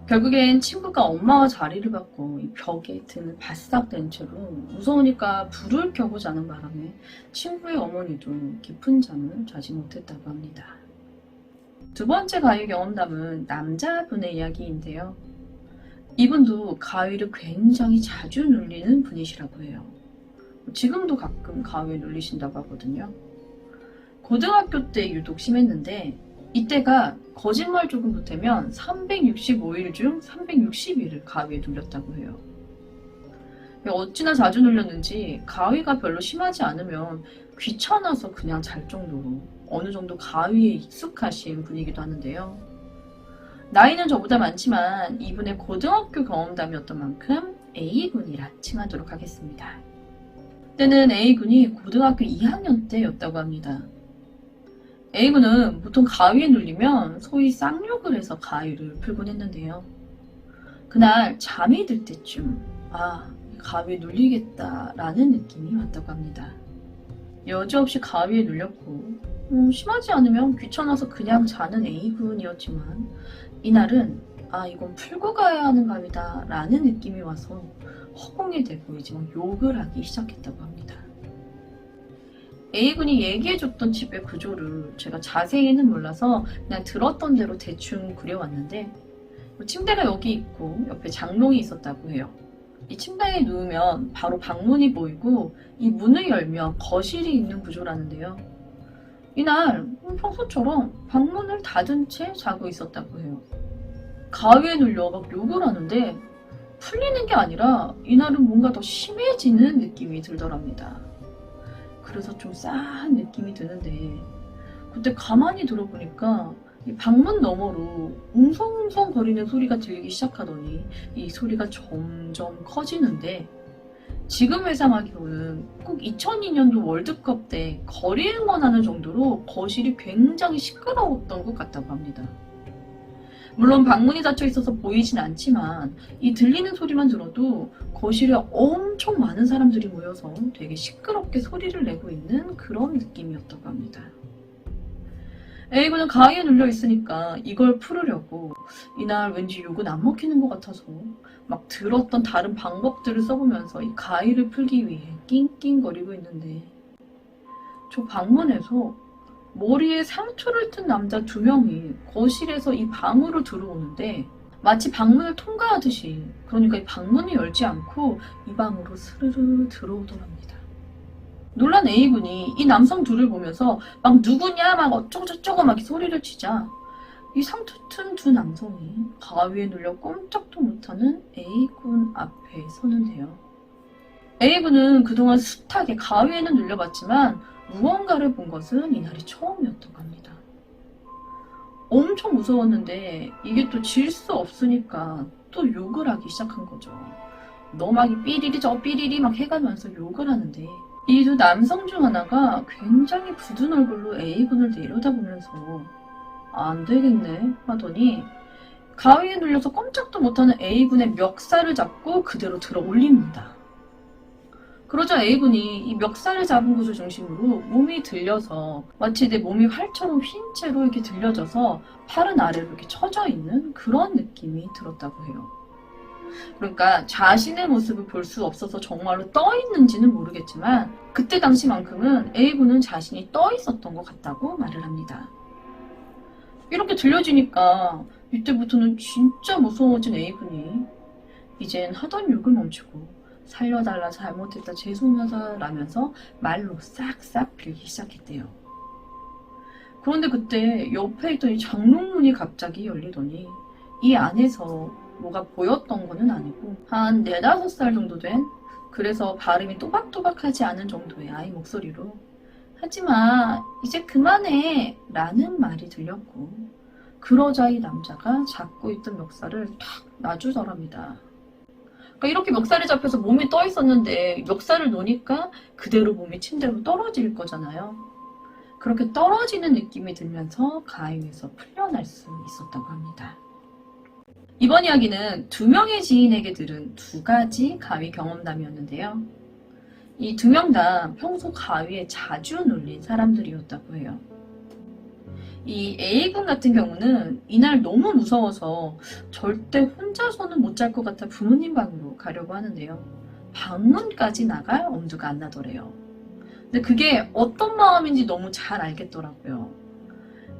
결국엔 친구가 엄마와 자리를 바꿔 이 벽에 등을 바싹 댄 채로 무서우니까 불을 켜고 자는 바람에 친구의 어머니도 깊은 잠을 자지 못했다고 합니다. 두 번째 가위 경험담은 남자분의 이야기인데요. 이분도 가위를 굉장히 자주 눌리는 분이시라고 해요. 지금도 가끔 가위에 눌리신다고 하거든요. 고등학교 때 유독 심했는데 이때가 거짓말 조금 보태면 365일 중 360일을 가위에 눌렸다고 해요. 어찌나 자주 눌렸는지 가위가 별로 심하지 않으면 귀찮아서 그냥 잘 정도로 어느 정도 가위에 익숙하신 분이기도 하는데요. 나이는 저보다 많지만 이분의 고등학교 경험담이었던 만큼 A군이라 칭하도록 하겠습니다. 때는 A군이 고등학교 2학년 때였다고 합니다. A군은 보통 가위에 눌리면 소위 쌍욕을 해서 가위를 풀곤 했는데요. 그날 잠이 들 때쯤 가위에 눌리겠다라는 느낌이 왔다고 합니다. 여지없이 가위에 눌렸고 심하지 않으면 귀찮아서 그냥 자는 A군이었지만 이날은 이건 풀고 가야 하는 가위다 라는 느낌이 와서 허공에 대고 이제 막 욕을 하기 시작했다고 합니다. A군이 얘기해줬던 집의 구조를 제가 자세히는 몰라서 그냥 들었던 대로 대충 그려왔는데 침대가 여기 있고 옆에 장롱이 있었다고 해요. 이 침대에 누우면 바로 방문이 보이고 이 문을 열면 거실이 있는 구조라는데요. 이날 평소처럼 방문을 닫은 채 자고 있었다고 해요. 가위에 눌려 막 욕을 하는데 풀리는 게 아니라 이날은 뭔가 더 심해지는 느낌이 들더랍니다. 그래서 좀 싸한 느낌이 드는데 그때 가만히 들어보니까 이 방문 너머로 웅성웅성 거리는 소리가 들리기 시작하더니 이 소리가 점점 커지는데 지금 회상하기로는 꼭 2002년도 월드컵 때 거리 응원하는 정도로 거실이 굉장히 시끄러웠던 것 같다고 합니다. 물론 방문이 닫혀 있어서 보이진 않지만 이 들리는 소리만 들어도 거실에 엄청 많은 사람들이 모여서 되게 시끄럽게 소리를 내고 있는 그런 느낌이었다고 합니다. A군은 가위에 눌려 있으니까 이걸 풀으려고 이날 왠지 욕은 안 먹히는 것 같아서 막 들었던 다른 방법들을 써보면서 이 가위를 풀기 위해 낑낑거리고 있는데 저 방문에서 머리에 상처를 튼 남자 2명이 거실에서 이 방으로 들어오는데 마치 방문을 통과하듯이 그러니까 이 방문을 열지 않고 이 방으로 스르르 들어오더랍니다. 놀란 A군이 이 남성 둘을 보면서 막 누구냐 막 어쩌고저쩌고 막 소리를 치자 이 상처 튼 2 남성이 가위에 눌려 꼼짝도 못하는 A군 앞에 서는데요. A군은 그동안 숱하게 가위에는 눌려봤지만 무언가를 본 것은 이날이 처음이었던 겁니다. 엄청 무서웠는데 이게 또 질 수 없으니까 또 욕을 하기 시작한 거죠. 너 막 삐리리 저 삐리리 막 해가면서 욕을 하는데 이 2 남성 중 하나가 굉장히 굳은 얼굴로 A군을 내려다보면서 안 되겠네 하더니 가위에 눌려서 꼼짝도 못하는 A군의 멱살을 잡고 그대로 들어 올립니다. 그러자 A군이 이 멱살을 잡은 곳을 중심으로 몸이 들려서 마치 내 몸이 활처럼 휜 채로 이렇게 들려져서 팔은 아래로 이렇게 처져 있는 그런 느낌이 들었다고 해요. 그러니까 자신의 모습을 볼 수 없어서 정말로 떠 있는지는 모르겠지만 그때 당시만큼은 A군은 자신이 떠 있었던 것 같다고 말을 합니다. 이렇게 들려지니까 이때부터는 진짜 무서워진 A군이 이젠 하던 욕을 멈추고 살려달라, 잘못했다, 죄송하다 라면서 말로 싹싹 빌기 시작했대요. 그런데 그때 옆에 있던 이 장롱문이 갑자기 열리더니 이 안에서 뭐가 보였던 거는 아니고 한 4, 5살 정도 된, 그래서 발음이 또박또박하지 않은 정도의 아이 목소리로 하지마, 이제 그만해 라는 말이 들렸고, 그러자 이 남자가 잡고 있던 멱살을 탁 놔주더랍니다. 그러니까 이렇게 멱살이 잡혀서 몸이 떠 있었는데 멱살을 놓으니까 그대로 몸이 침대로 떨어질 거잖아요. 그렇게 떨어지는 느낌이 들면서 가위에서 풀려날 수 있었다고 합니다. 이번 이야기는 2명의 지인에게 들은 2가지 가위 경험담이었는데요. 이 2명 다 평소 가위에 자주 눌린 사람들이었다고 해요. 이 A군 같은 경우는 이날 너무 무서워서 절대 혼자서는 못 잘 것 같아 부모님 방으로 가려고 하는데요. 방문까지 나갈 엄두가 안 나더래요. 근데 그게 어떤 마음인지 너무 잘 알겠더라고요.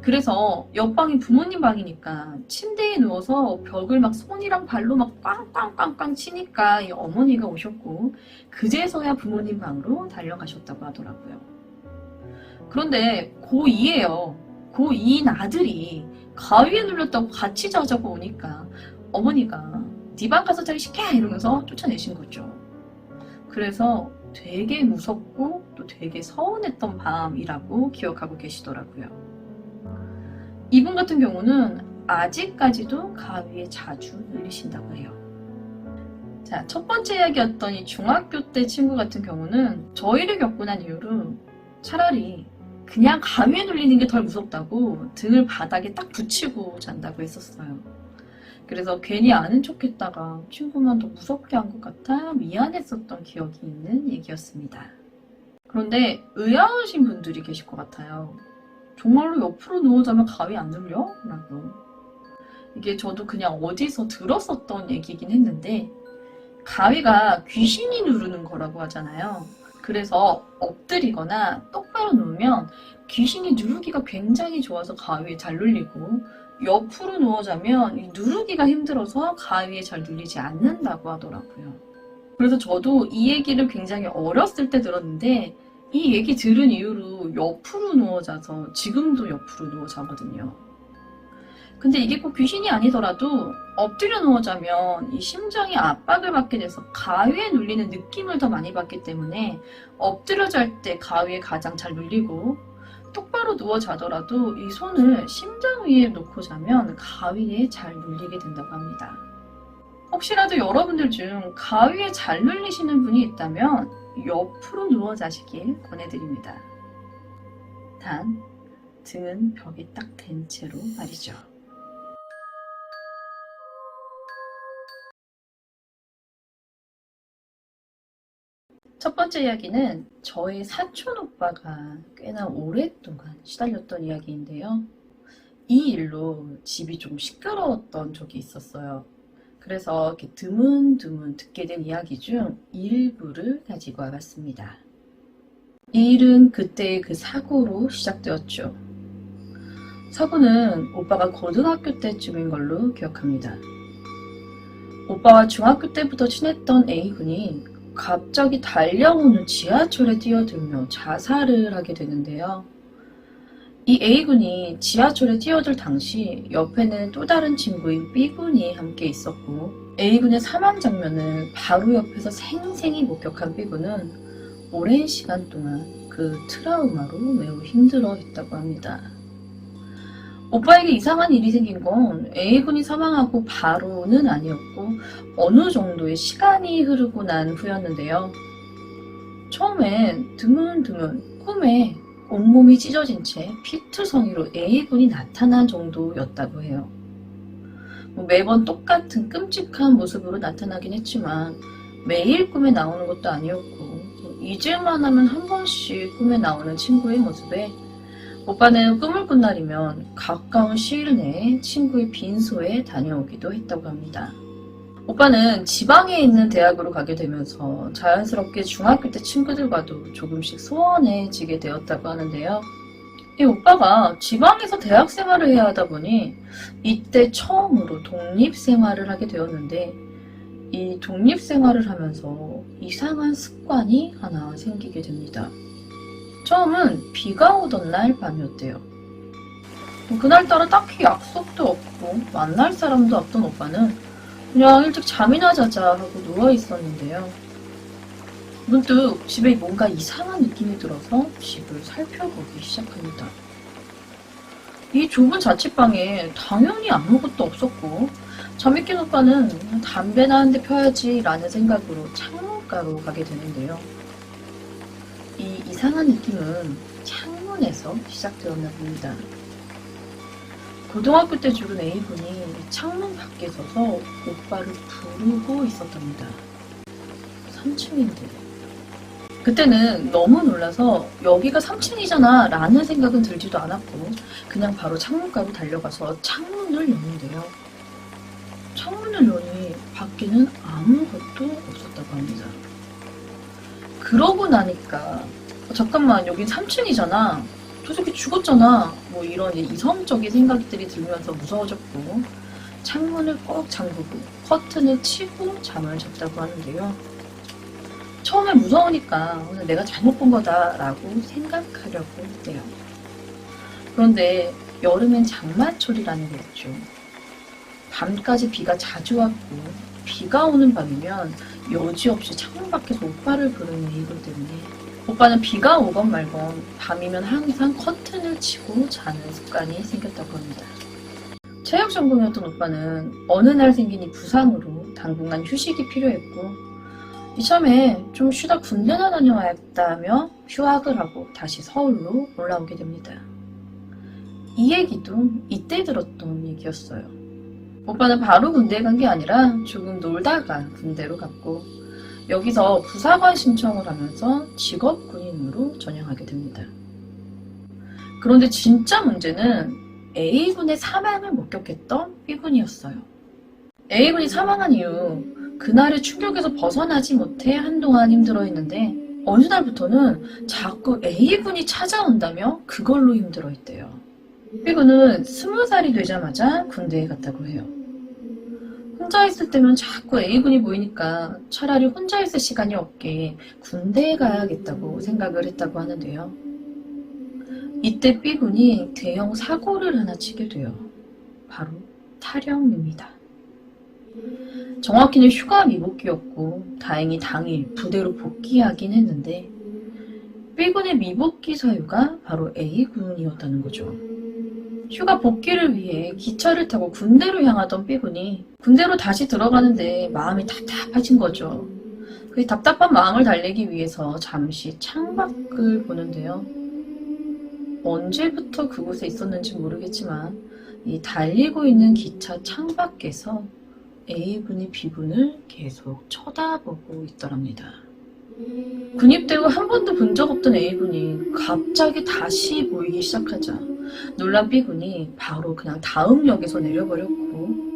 그래서 옆방이 부모님 방이니까 침대에 누워서 벽을 막 손이랑 발로 막 꽝꽝꽝꽝 치니까 이 어머니가 오셨고, 그제서야 부모님 방으로 달려가셨다고 하더라고요. 그런데 고2예요. 고2인 아들이 가위에 눌렸다고 같이 자자고 오니까 어머니가 네 방 가서 자기 시켜 이러면서 쫓아내신 거죠. 그래서 되게 무섭고 또 되게 서운했던 밤이라고 기억하고 계시더라고요. 이분 같은 경우는 아직까지도 가위에 자주 눌리신다고 해요. 자, 첫 번째 이야기였던 이 중학교 때 친구 같은 경우는 저희를 겪고 난 이후로 차라리 그냥 가위에 눌리는 게 덜 무섭다고 등을 바닥에 딱 붙이고 잔다고 했었어요. 그래서 괜히 아는 척했다가 친구만 더 무섭게 한 것 같아 미안했었던 기억이 있는 얘기였습니다. 그런데 의아하신 분들이 계실 것 같아요. 정말로 옆으로 누워 자면 가위 안 눌려? 라고. 이게 저도 그냥 어디서 들었었던 얘기긴 했는데, 가위가 귀신이 누르는 거라고 하잖아요. 그래서 엎드리거나 똑바로 누우면 귀신이 누르기가 굉장히 좋아서 가위에 잘 눌리고, 옆으로 누워 자면 누르기가 힘들어서 가위에 잘 눌리지 않는다고 하더라고요. 그래서 저도 이 얘기를 굉장히 어렸을 때 들었는데, 이 얘기 들은 이후로 옆으로 누워 자서 지금도 옆으로 누워 자거든요. 근데 이게 꼭 귀신이 아니더라도 엎드려 누워 자면 이 심장이 압박을 받게 돼서 가위에 눌리는 느낌을 더 많이 받기 때문에 엎드려 잘 때 가위에 가장 잘 눌리고, 똑바로 누워 자더라도 이 손을 심장 위에 놓고 자면 가위에 잘 눌리게 된다고 합니다. 혹시라도 여러분들 중 가위에 잘 눌리시는 분이 있다면 옆으로 누워 자시길 권해드립니다. 단, 등은 벽에 딱 댄 채로 말이죠. 첫 번째 이야기는 저의 사촌 오빠가 꽤나 오랫동안 시달렸던 이야기인데요. 이 일로 집이 좀 시끄러웠던 적이 있었어요. 그래서 이렇게 드문드문 듣게 된 이야기 중 일부를 가지고 와봤습니다. 이 일은 그때의 그 사고로 시작되었죠. 사고는 오빠가 고등학교 때쯤인 걸로 기억합니다. 오빠와 중학교 때부터 친했던 A군이 갑자기 달려오는 지하철에 뛰어들며 자살을 하게 되는데요. 이 A군이 지하철에 뛰어들 당시 옆에는 또 다른 친구인 B군이 함께 있었고, A군의 사망 장면을 바로 옆에서 생생히 목격한 B군은 오랜 시간 동안 그 트라우마로 매우 힘들어했다고 합니다. 오빠에게 이상한 일이 생긴 건 A군이 사망하고 바로는 아니었고 어느 정도의 시간이 흐르고 난 후였는데요. 처음엔 드문드문 꿈에 온몸이 찢어진 채 피투성이로 A군이 나타난 정도였다고 해요. 매번 똑같은 끔찍한 모습으로 나타나긴 했지만 매일 꿈에 나오는 것도 아니었고, 잊을만 하면 한 번씩 꿈에 나오는 친구의 모습에 오빠는 꿈을 꾼 날이면 가까운 시일 내에 친구의 빈소에 다녀오기도 했다고 합니다. 오빠는 지방에 있는 대학으로 가게 되면서 자연스럽게 중학교 때 친구들과도 조금씩 소원해지게 되었다고 하는데요. 이 오빠가 지방에서 대학 생활을 해야 하다 보니 이때 처음으로 독립생활을 하게 되었는데, 이 독립생활을 하면서 이상한 습관이 하나 생기게 됩니다. 처음은 비가 오던 날 밤이었대요. 그날따라 딱히 약속도 없고 만날 사람도 없던 오빠는 그냥 일찍 잠이나 자자 하고 누워 있었는데요. 문득 집에 뭔가 이상한 느낌이 들어서 집을 살펴보기 시작합니다. 이 좁은 자취방에 당연히 아무것도 없었고 잠이 깬 오빠는 담배나 한 대 펴야지 라는 생각으로 창문가로 가게 되는데요. 이 이상한 느낌은 창문에서 시작되었나 봅니다. 고등학교 때 죽은 A분이 창문 밖에 서서 오빠를 부르고 있었답니다. 3층인데. 그때는 너무 놀라서 여기가 3층이잖아 라는 생각은 들지도 않았고 그냥 바로 창문가로 달려가서 창문을 여는데요. 창문을 여니 밖에는 아무것도 없었다고 합니다. 그러고 나니까 잠깐만 여긴 3층이잖아. 저 새끼 죽었잖아. 뭐 이런 이성적인 생각들이 들면서 무서워졌고 창문을 꼭 잠그고 커튼을 치고 잠을 잤다고 하는데요. 처음에 무서우니까 오늘 내가 잘못 본 거다라고 생각하려고 했대요. 그런데 여름엔 장마철이라는 게 있죠. 밤까지 비가 자주 왔고 비가 오는 밤이면 여지없이 창문 밖에서 오빠를 부르는 이유들 때문에 오빠는 비가 오건 말건 밤이면 항상 커튼을 치고 자는 습관이 생겼다고 합니다. 체육 전공이었던 오빠는 어느 날 생긴 이 부상으로 당분간 휴식이 필요했고 이참에 좀 쉬다 군대나 다녀와야겠다며 휴학을 하고 다시 서울로 올라오게 됩니다. 이 얘기도 이때 들었던 얘기였어요. 오빠는 바로 군대에 간 게 아니라 조금 놀다가 군대로 갔고 여기서 부사관 신청을 하면서 직업군인으로 전향하게 됩니다. 그런데 진짜 문제는 A군의 사망을 목격했던 B군이었어요. A군이 사망한 이후 그날의 충격에서 벗어나지 못해 한동안 힘들어했는데 어느 날부터는 자꾸 A군이 찾아온다며 그걸로 힘들어했대요. B군은 20살이 되자마자 군대에 갔다고 해요. 혼자 있을 때면 자꾸 A군이 보이니까 차라리 혼자 있을 시간이 없게 군대에 가야겠다고 생각을 했다고 하는데요. 이때 B군이 대형 사고를 하나 치게 돼요. 바로 탈영입니다. 정확히는 휴가 미복귀였고 다행히 당일 부대로 복귀하긴 했는데 B군의 미복귀 사유가 바로 A군이었다는 거죠. 휴가 복귀를 위해 기차를 타고 군대로 향하던 B군이 군대로 다시 들어가는데 마음이 답답해진 거죠. 그 답답한 마음을 달래기 위해서 잠시 창밖을 보는데요. 언제부터 그곳에 있었는지 모르겠지만 이 달리고 있는 기차 창밖에서 A군이 B군을 계속 쳐다보고 있더랍니다. 군입대 후 한 번도 본 적 없던 A군이 갑자기 다시 보이기 시작하자 놀란 B군이 바로 그냥 다음 역에서 내려버렸고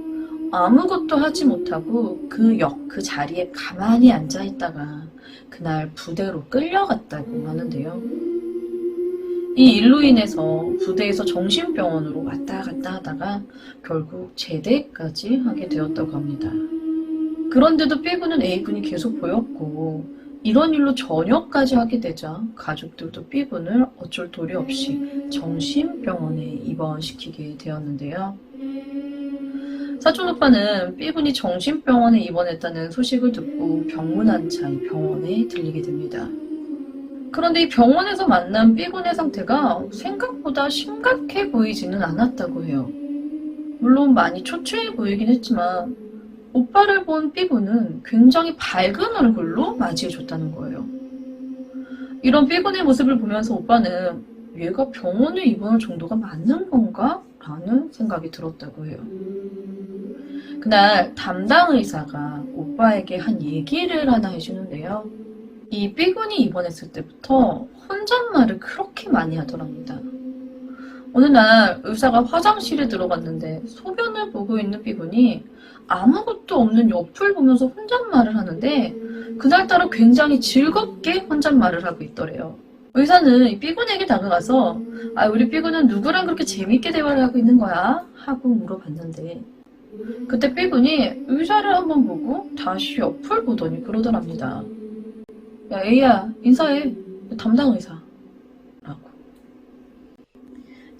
아무것도 하지 못하고 그 자리에 가만히 앉아있다가 그날 부대로 끌려갔다고 하는데요. 이 일로 인해서 부대에서 정신병원으로 왔다 갔다 하다가 결국 제대까지 하게 되었다고 합니다. 그런데도 B군은 A군이 계속 보였고 이런 일로 전역까지 하게 되자 가족들도 B군을 어쩔 도리 없이 정신병원에 입원시키게 되었는데요. 사촌 오빠는 B군이 정신병원에 입원했다는 소식을 듣고 병문안 차 병원에 들리게 됩니다. 그런데 이 병원에서 만난 B군의 상태가 생각보다 심각해 보이지는 않았다고 해요. 물론 많이 초췌해 보이긴 했지만 오빠를 본 B군은 굉장히 밝은 얼굴로 맞이해줬다는 거예요. 이런 B군의 모습을 보면서 오빠는 얘가 병원에 입원할 정도가 맞는 건가? 라는 생각이 들었다고 해요. 그날 담당 의사가 오빠에게 한 얘기를 하나 해주는데요. 이 B군이 입원했을 때부터 혼잣말을 그렇게 많이 하더랍니다. 어느 날 의사가 화장실에 들어갔는데 소변을 보고 있는 B군이 아무것도 없는 옆을 보면서 혼잣말을 하는데 그날따라 굉장히 즐겁게 혼잣말을 하고 있더래요. 의사는 B군에게 다가가서 우리 B군은 누구랑 그렇게 재밌게 대화를 하고 있는 거야? 하고 물어봤는데 그때 삐분이 의자를 한번 보고 다시 옆을 보더니 그러더랍니다. 야, A야, 인사해. 담당 의사. 라고.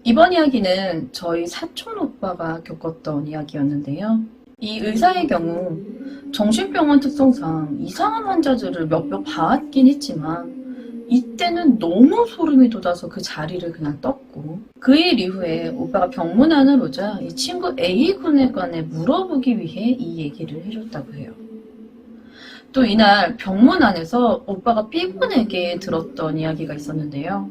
이번 이야기는 저희 사촌 오빠가 겪었던 이야기였는데요. 이 의사의 경우 정신병원 특성상 이상한 환자들을 몇몇 봐왔긴 했지만 이때는 너무 소름이 돋아서 그 자리를 그냥 떴고, 그 일 이후에 오빠가 병문안을 오자 이 친구 A군에 관해 물어보기 위해 이 얘기를 해줬다고 해요. 또 이날 병문안에서 오빠가 B군에게 들었던 이야기가 있었는데요.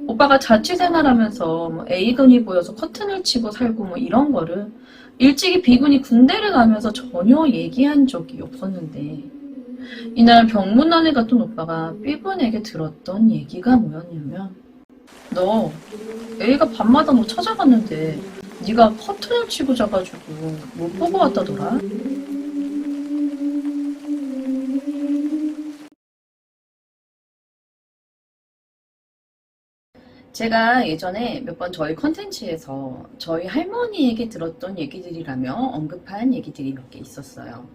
오빠가 자취생활하면서 뭐 A군이 보여서 커튼을 치고 살고 뭐 이런 거를 일찍이 B군이 군대를 가면서 전혀 얘기한 적이 없었는데, 이날 병문안에 갔던 오빠가 B군에게 들었던 얘기가 뭐였냐면, 너 A가 밤마다 너 찾아갔는데 네가 커튼을 치고 자가지고 못 보고 왔다더라? 제가 예전에 몇 번 저희 컨텐츠에서 저희 할머니에게 들었던 얘기들이라며 언급한 얘기들이 몇 개 있었어요.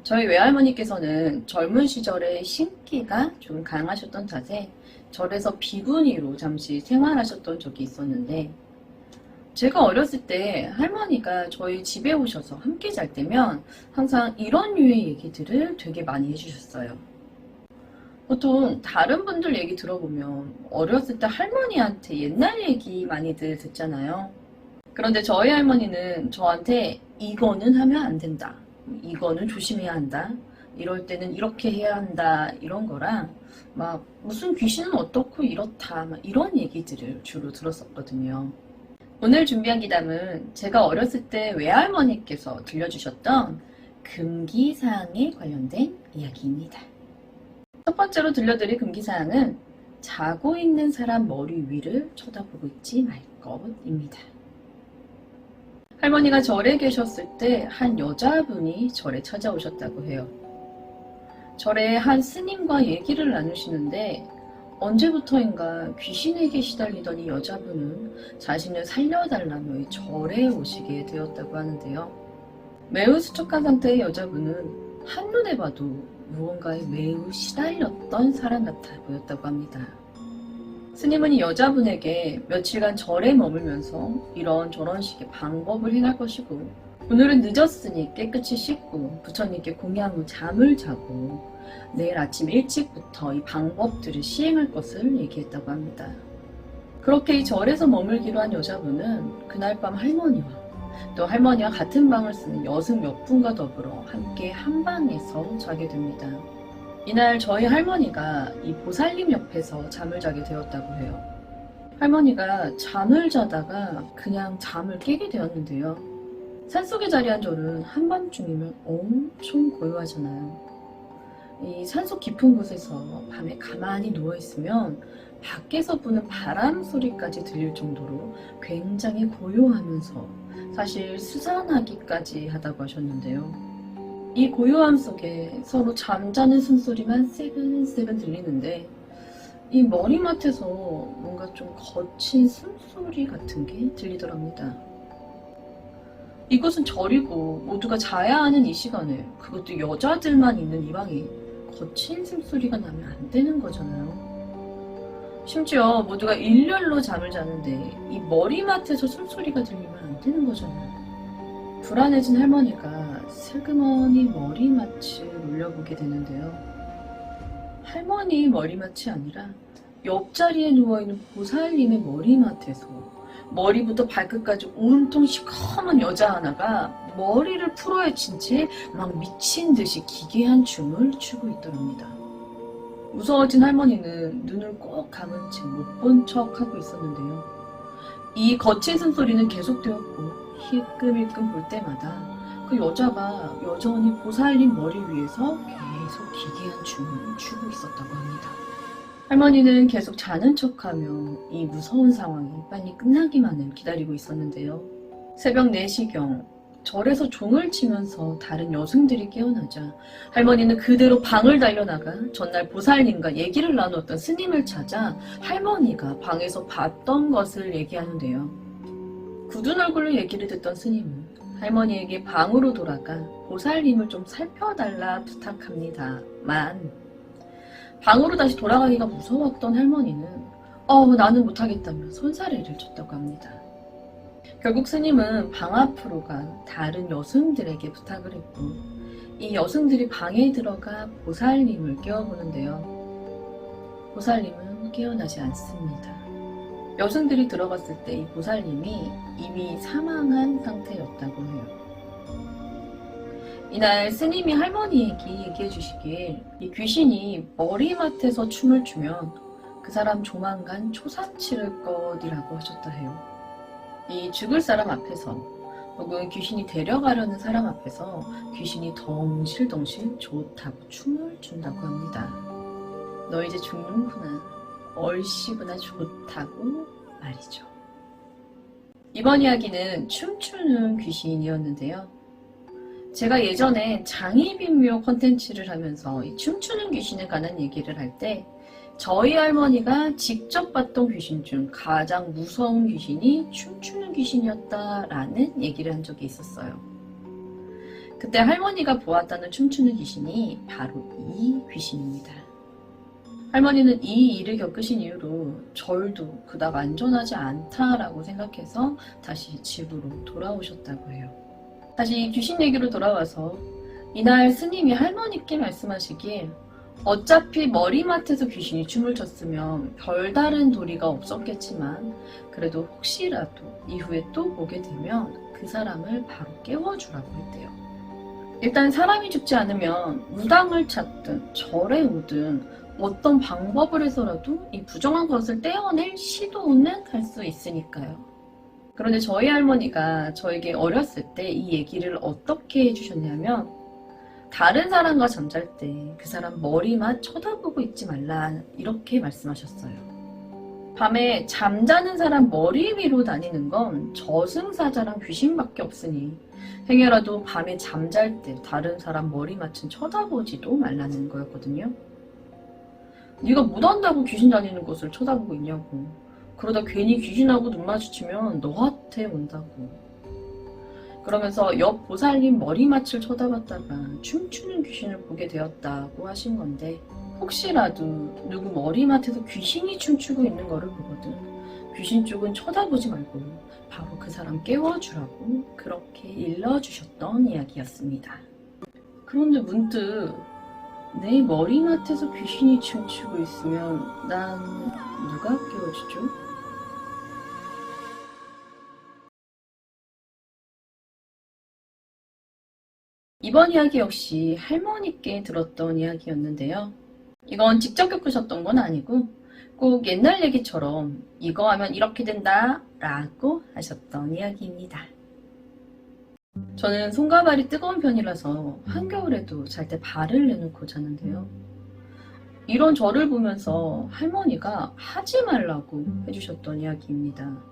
저희 외할머니께서는 젊은 시절에 신기가 좀 강하셨던 탓에 절에서 비구니로 잠시 생활하셨던 적이 있었는데, 제가 어렸을 때 할머니가 저희 집에 오셔서 함께 잘 때면 항상 이런 류의 얘기들을 되게 많이 해주셨어요. 보통 다른 분들 얘기 들어보면 어렸을 때 할머니한테 옛날 얘기 많이들 듣잖아요. 그런데 저희 할머니는 저한테 이거는 하면 안 된다, 이거는 조심해야 한다, 이럴 때는 이렇게 해야 한다, 이런 거랑 막 무슨 귀신은 어떻고 이렇다, 막 이런 얘기들을 주로 들었었거든요. 오늘 준비한 기담은 제가 어렸을 때 외할머니께서 들려주셨던 금기사항에 관련된 이야기입니다. 첫 번째로 들려드릴 금기사항은 자고 있는 사람 머리 위를 쳐다보고 있지 말 것입니다. 할머니가 절에 계셨을 때 한 여자분이 절에 찾아오셨다고 해요. 절에 한 스님과 얘기를 나누시는데 언제부터인가 귀신에게 시달리던 이 여자분은 자신을 살려달라며 이 절에 오시게 되었다고 하는데요. 매우 수척한 상태의 여자분은 한눈에 봐도 무언가에 매우 시달렸던 사람 같아 보였다고 합니다. 스님은 이 여자분에게 며칠간 절에 머물면서 이런저런 식의 방법을 행할 것이고, 오늘은 늦었으니 깨끗이 씻고 부처님께 공양 후 잠을 자고 내일 아침 일찍부터 이 방법들을 시행할 것을 얘기했다고 합니다. 그렇게 이 절에서 머물기로 한 여자분은 그날 밤 할머니와 또 할머니와 같은 방을 쓰는 여승 몇 분과 더불어 함께 한 방에서 자게 됩니다. 이날 저희 할머니가 이 보살님 옆에서 잠을 자게 되었다고 해요. 할머니가 잠을 자다가 그냥 잠을 깨게 되었는데요. 산속에 자리한 절은 한밤중이면 엄청 고요하잖아요. 이 산속 깊은 곳에서 밤에 가만히 누워있으면 밖에서 부는 바람 소리까지 들릴 정도로 굉장히 고요하면서 사실 수상하기까지 하다고 하셨는데요. 이 고요함 속에 서로 잠자는 숨소리만 세근세근 들리는데 이 머리맡에서 뭔가 좀 거친 숨소리 같은 게 들리더랍니다. 이곳은 절이고 모두가 자야 하는 이 시간에, 그것도 여자들만 있는 이 방에 거친 숨소리가 나면 안 되는 거잖아요. 심지어 모두가 일렬로 잠을 자는데 이 머리맡에서 숨소리가 들리면 안 되는 거잖아요. 불안해진 할머니가 슬그머니 머리맡을 올려보게 되는데요. 할머니 머리맡이 아니라 옆자리에 누워있는 보살님의 머리맡에서 머리부터 발끝까지 온통 시커먼 여자 하나가 머리를 풀어헤친 채 막 미친 듯이 기괴한 춤을 추고 있더랍니다. 무서워진 할머니는 눈을 꼭 감은 채 못 본 척 하고 있었는데요. 이 거친 숨소리는 계속되었고 힐끔힐끔 볼 때마다 그 여자가 여전히 보살님 머리 위에서 계속 기괴한 춤을 추고 있었다고 합니다. 할머니는 계속 자는 척하며 이 무서운 상황이 빨리 끝나기만을 기다리고 있었는데요. 새벽 4시경 절에서 종을 치면서 다른 여승들이 깨어나자 할머니는 그대로 방을 달려나가 전날 보살님과 얘기를 나눴던 스님을 찾아 할머니가 방에서 봤던 것을 얘기하는데요. 굳은 얼굴로 얘기를 듣던 스님은 할머니에게 방으로 돌아가 보살님을 좀 살펴달라 부탁합니다만 방으로 다시 돌아가기가 무서웠던 할머니는 나는 못하겠다며 손사래를 쳤다고 합니다. 결국 스님은 방 앞으로 간 다른 여승들에게 부탁을 했고 이 여승들이 방에 들어가 보살님을 깨워보는데요. 보살님은 깨어나지 않습니다. 여승들이 들어갔을 때 이 보살님이 이미 사망한 상태였다고 해요. 이날 스님이 할머니에게 얘기해 주시길 이 귀신이 머리맡에서 춤을 추면 그 사람 조만간 초상 치를 것이라고 하셨다 해요. 이 죽을 사람 앞에서 혹은 귀신이 데려가려는 사람 앞에서 귀신이 덩실덩실 좋다고 춤을 춘다고 합니다. 너 이제 죽는구나, 얼씨구나 좋다고 말이죠. 이번 이야기는 춤추는 귀신이었는데요. 제가 예전에 장희빈묘 컨텐츠를 하면서 이 춤추는 귀신에 관한 얘기를 할 때 저희 할머니가 직접 봤던 귀신 중 가장 무서운 귀신이 춤추는 귀신이었다라는 얘기를 한 적이 있었어요. 그때 할머니가 보았다는 춤추는 귀신이 바로 이 귀신입니다. 할머니는 이 일을 겪으신 이후로 절도 그닥 안전하지 않다라고 생각해서 다시 집으로 돌아오셨다고 해요. 다시 귀신 얘기로 돌아와서 이날 스님이 할머니께 말씀하시길 어차피 머리맡에서 귀신이 춤을 췄으면 별다른 도리가 없었겠지만 그래도 혹시라도 이후에 또 보게 되면 그 사람을 바로 깨워주라고 했대요. 일단 사람이 죽지 않으면 무당을 찾든 절에 오든 어떤 방법을 해서라도 이 부정한 것을 떼어낼 시도는 할 수 있으니까요. 그런데 저희 할머니가 저에게 어렸을 때 이 얘기를 어떻게 해주셨냐면 다른 사람과 잠잘 때 그 사람 머리만 쳐다보고 있지 말라 이렇게 말씀하셨어요. 밤에 잠자는 사람 머리 위로 다니는 건 저승사자랑 귀신밖에 없으니 행여라도 밤에 잠잘 때 다른 사람 머리맡은 쳐다보지도 말라는 거였거든요. 네가 못한다고 귀신 다니는 곳을 쳐다보고 있냐고. 그러다 괜히 귀신하고 눈 마주치면 너한테 온다고. 그러면서 옆 보살님 머리맡을 쳐다봤다가 춤추는 귀신을 보게 되었다고 하신 건데 혹시라도 누구 머리맡에서 귀신이 춤추고 있는 거를 보거든 귀신 쪽은 쳐다보지 말고 바로 그 사람 깨워주라고 그렇게 일러주셨던 이야기였습니다. 그런데 문득 내 머리맡에서 귀신이 춤추고 있으면 난 누가 깨워주죠? 이번 이야기 역시 할머니께 들었던 이야기였는데요. 이건 직접 겪으셨던 건 아니고 꼭 옛날 얘기처럼 이거 하면 이렇게 된다 라고 하셨던 이야기입니다. 저는 손과 발이 뜨거운 편이라서 한겨울에도 잘 때 발을 내놓고 자는데요. 이런 저를 보면서 할머니가 하지 말라고 해주셨던 이야기입니다.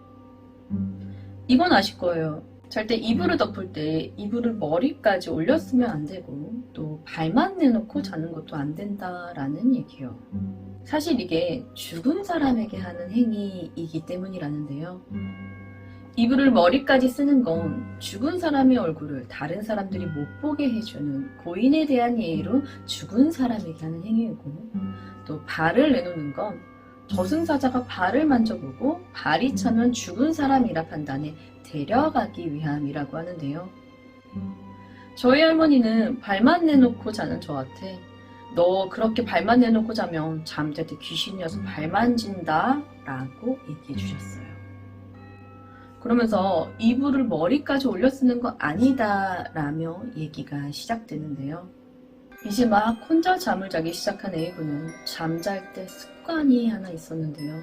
이건 아실 거예요. 잘 때 이불을 덮을 때 이불을 머리까지 올렸으면 안 되고 또 발만 내놓고 자는 것도 안 된다라는 얘기예요. 사실 이게 죽은 사람에게 하는 행위이기 때문이라는데요. 이불을 머리까지 쓰는 건 죽은 사람의 얼굴을 다른 사람들이 못 보게 해주는 고인에 대한 예의로 죽은 사람에게 하는 행위이고 또 발을 내놓는 건 저승사자가 발을 만져보고 발이 차면 죽은 사람이라 판단해 데려가기 위함이라고 하는데요. 저희 할머니는 발만 내놓고 자는 저한테 너 그렇게 발만 내놓고 자면 잠잘 때 귀신이 와서 발 만진다 라고 얘기해 주셨어요. 그러면서 이불을 머리까지 올려 쓰는 거 아니다 라며 얘기가 시작되는데요. 이제 막 혼자 잠을 자기 시작한 A군은 잠잘 때 습관이 하나 있었는데요.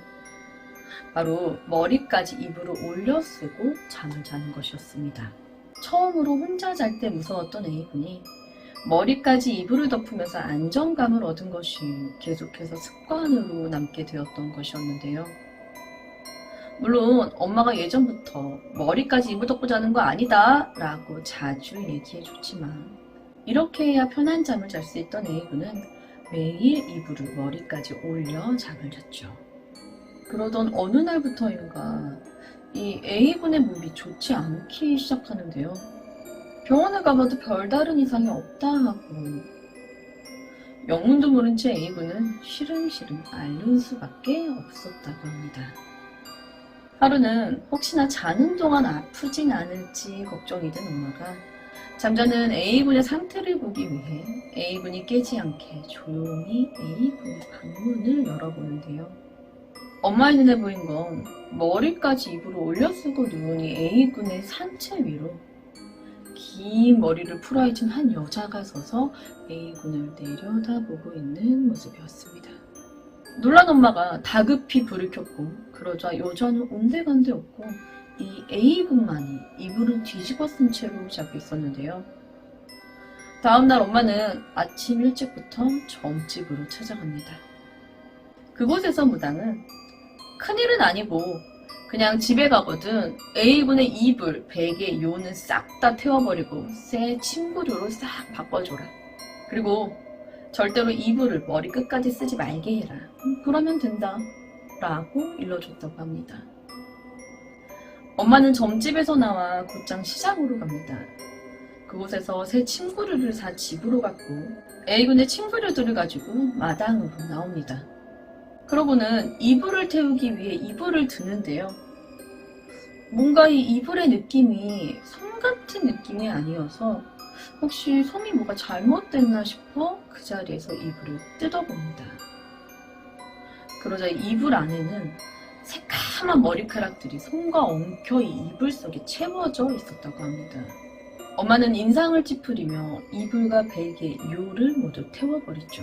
바로 머리까지 이불을 올려 쓰고 잠을 자는 것이었습니다. 처음으로 혼자 잘 때 무서웠던 A군이 머리까지 이불을 덮으면서 안정감을 얻은 것이 계속해서 습관으로 남게 되었던 것이었는데요. 물론 엄마가 예전부터 머리까지 이불 덮고 자는 거 아니다 라고 자주 얘기해 줬지만 이렇게 해야 편한 잠을 잘 수 있던 A군은 매일 이불을 머리까지 올려 잠을 잤죠. 그러던 어느 날부터인가 이 A군의 몸이 좋지 않기 시작하는데요. 병원에 가봐도 별다른 이상이 없다 하고 영문도 모른 채 A군은 시름시름 앓는 수밖에 없었다고 합니다. 하루는 혹시나 자는 동안 아프진 않을지 걱정이 된 엄마가 잠자는 A군의 상태를 보기 위해 A군이 깨지 않게 조용히 A군의 방문을 열어보는데요. 엄마의 눈에 보인 건 머리까지 입으로 올려쓰고 누운 이 A군의 상체 위로 긴 머리를 풀어헤친 한 여자가 서서 A군을 내려다보고 있는 모습이었습니다. 놀란 엄마가 다급히 불을 켰고 그러자 여자는 온데간데 없고 이 A군만이 이불을 뒤집어 쓴 채로 잡혀 있었는데요. 다음날 엄마는 아침 일찍부터 점집으로 찾아갑니다. 그곳에서 무당은 큰일은 아니고 그냥 집에 가거든 A군의 이불, 베개, 요는 싹 다 태워버리고 새 침구류로 싹 바꿔줘라. 그리고 절대로 이불을 머리 끝까지 쓰지 말게 해라. 그러면 된다. 라고 일러줬다고 합니다. 엄마는 점집에서 나와 곧장 시장으로 갑니다. 그곳에서 새 침구류를 사 집으로 갖고 A군의 침구류들을 가지고 마당으로 나옵니다. 그러고는 이불을 태우기 위해 이불을 드는데요. 뭔가 이 이불의 느낌이 솜 같은 느낌이 아니어서 혹시 솜이 뭐가 잘못됐나 싶어 그 자리에서 이불을 뜯어봅니다. 그러자 이불 안에는 새까만 머리카락들이 솜과 엉켜 이 이불 속에 채워져 있었다고 합니다. 엄마는 인상을 찌푸리며 이불과 베개, 요를 모두 태워버리죠.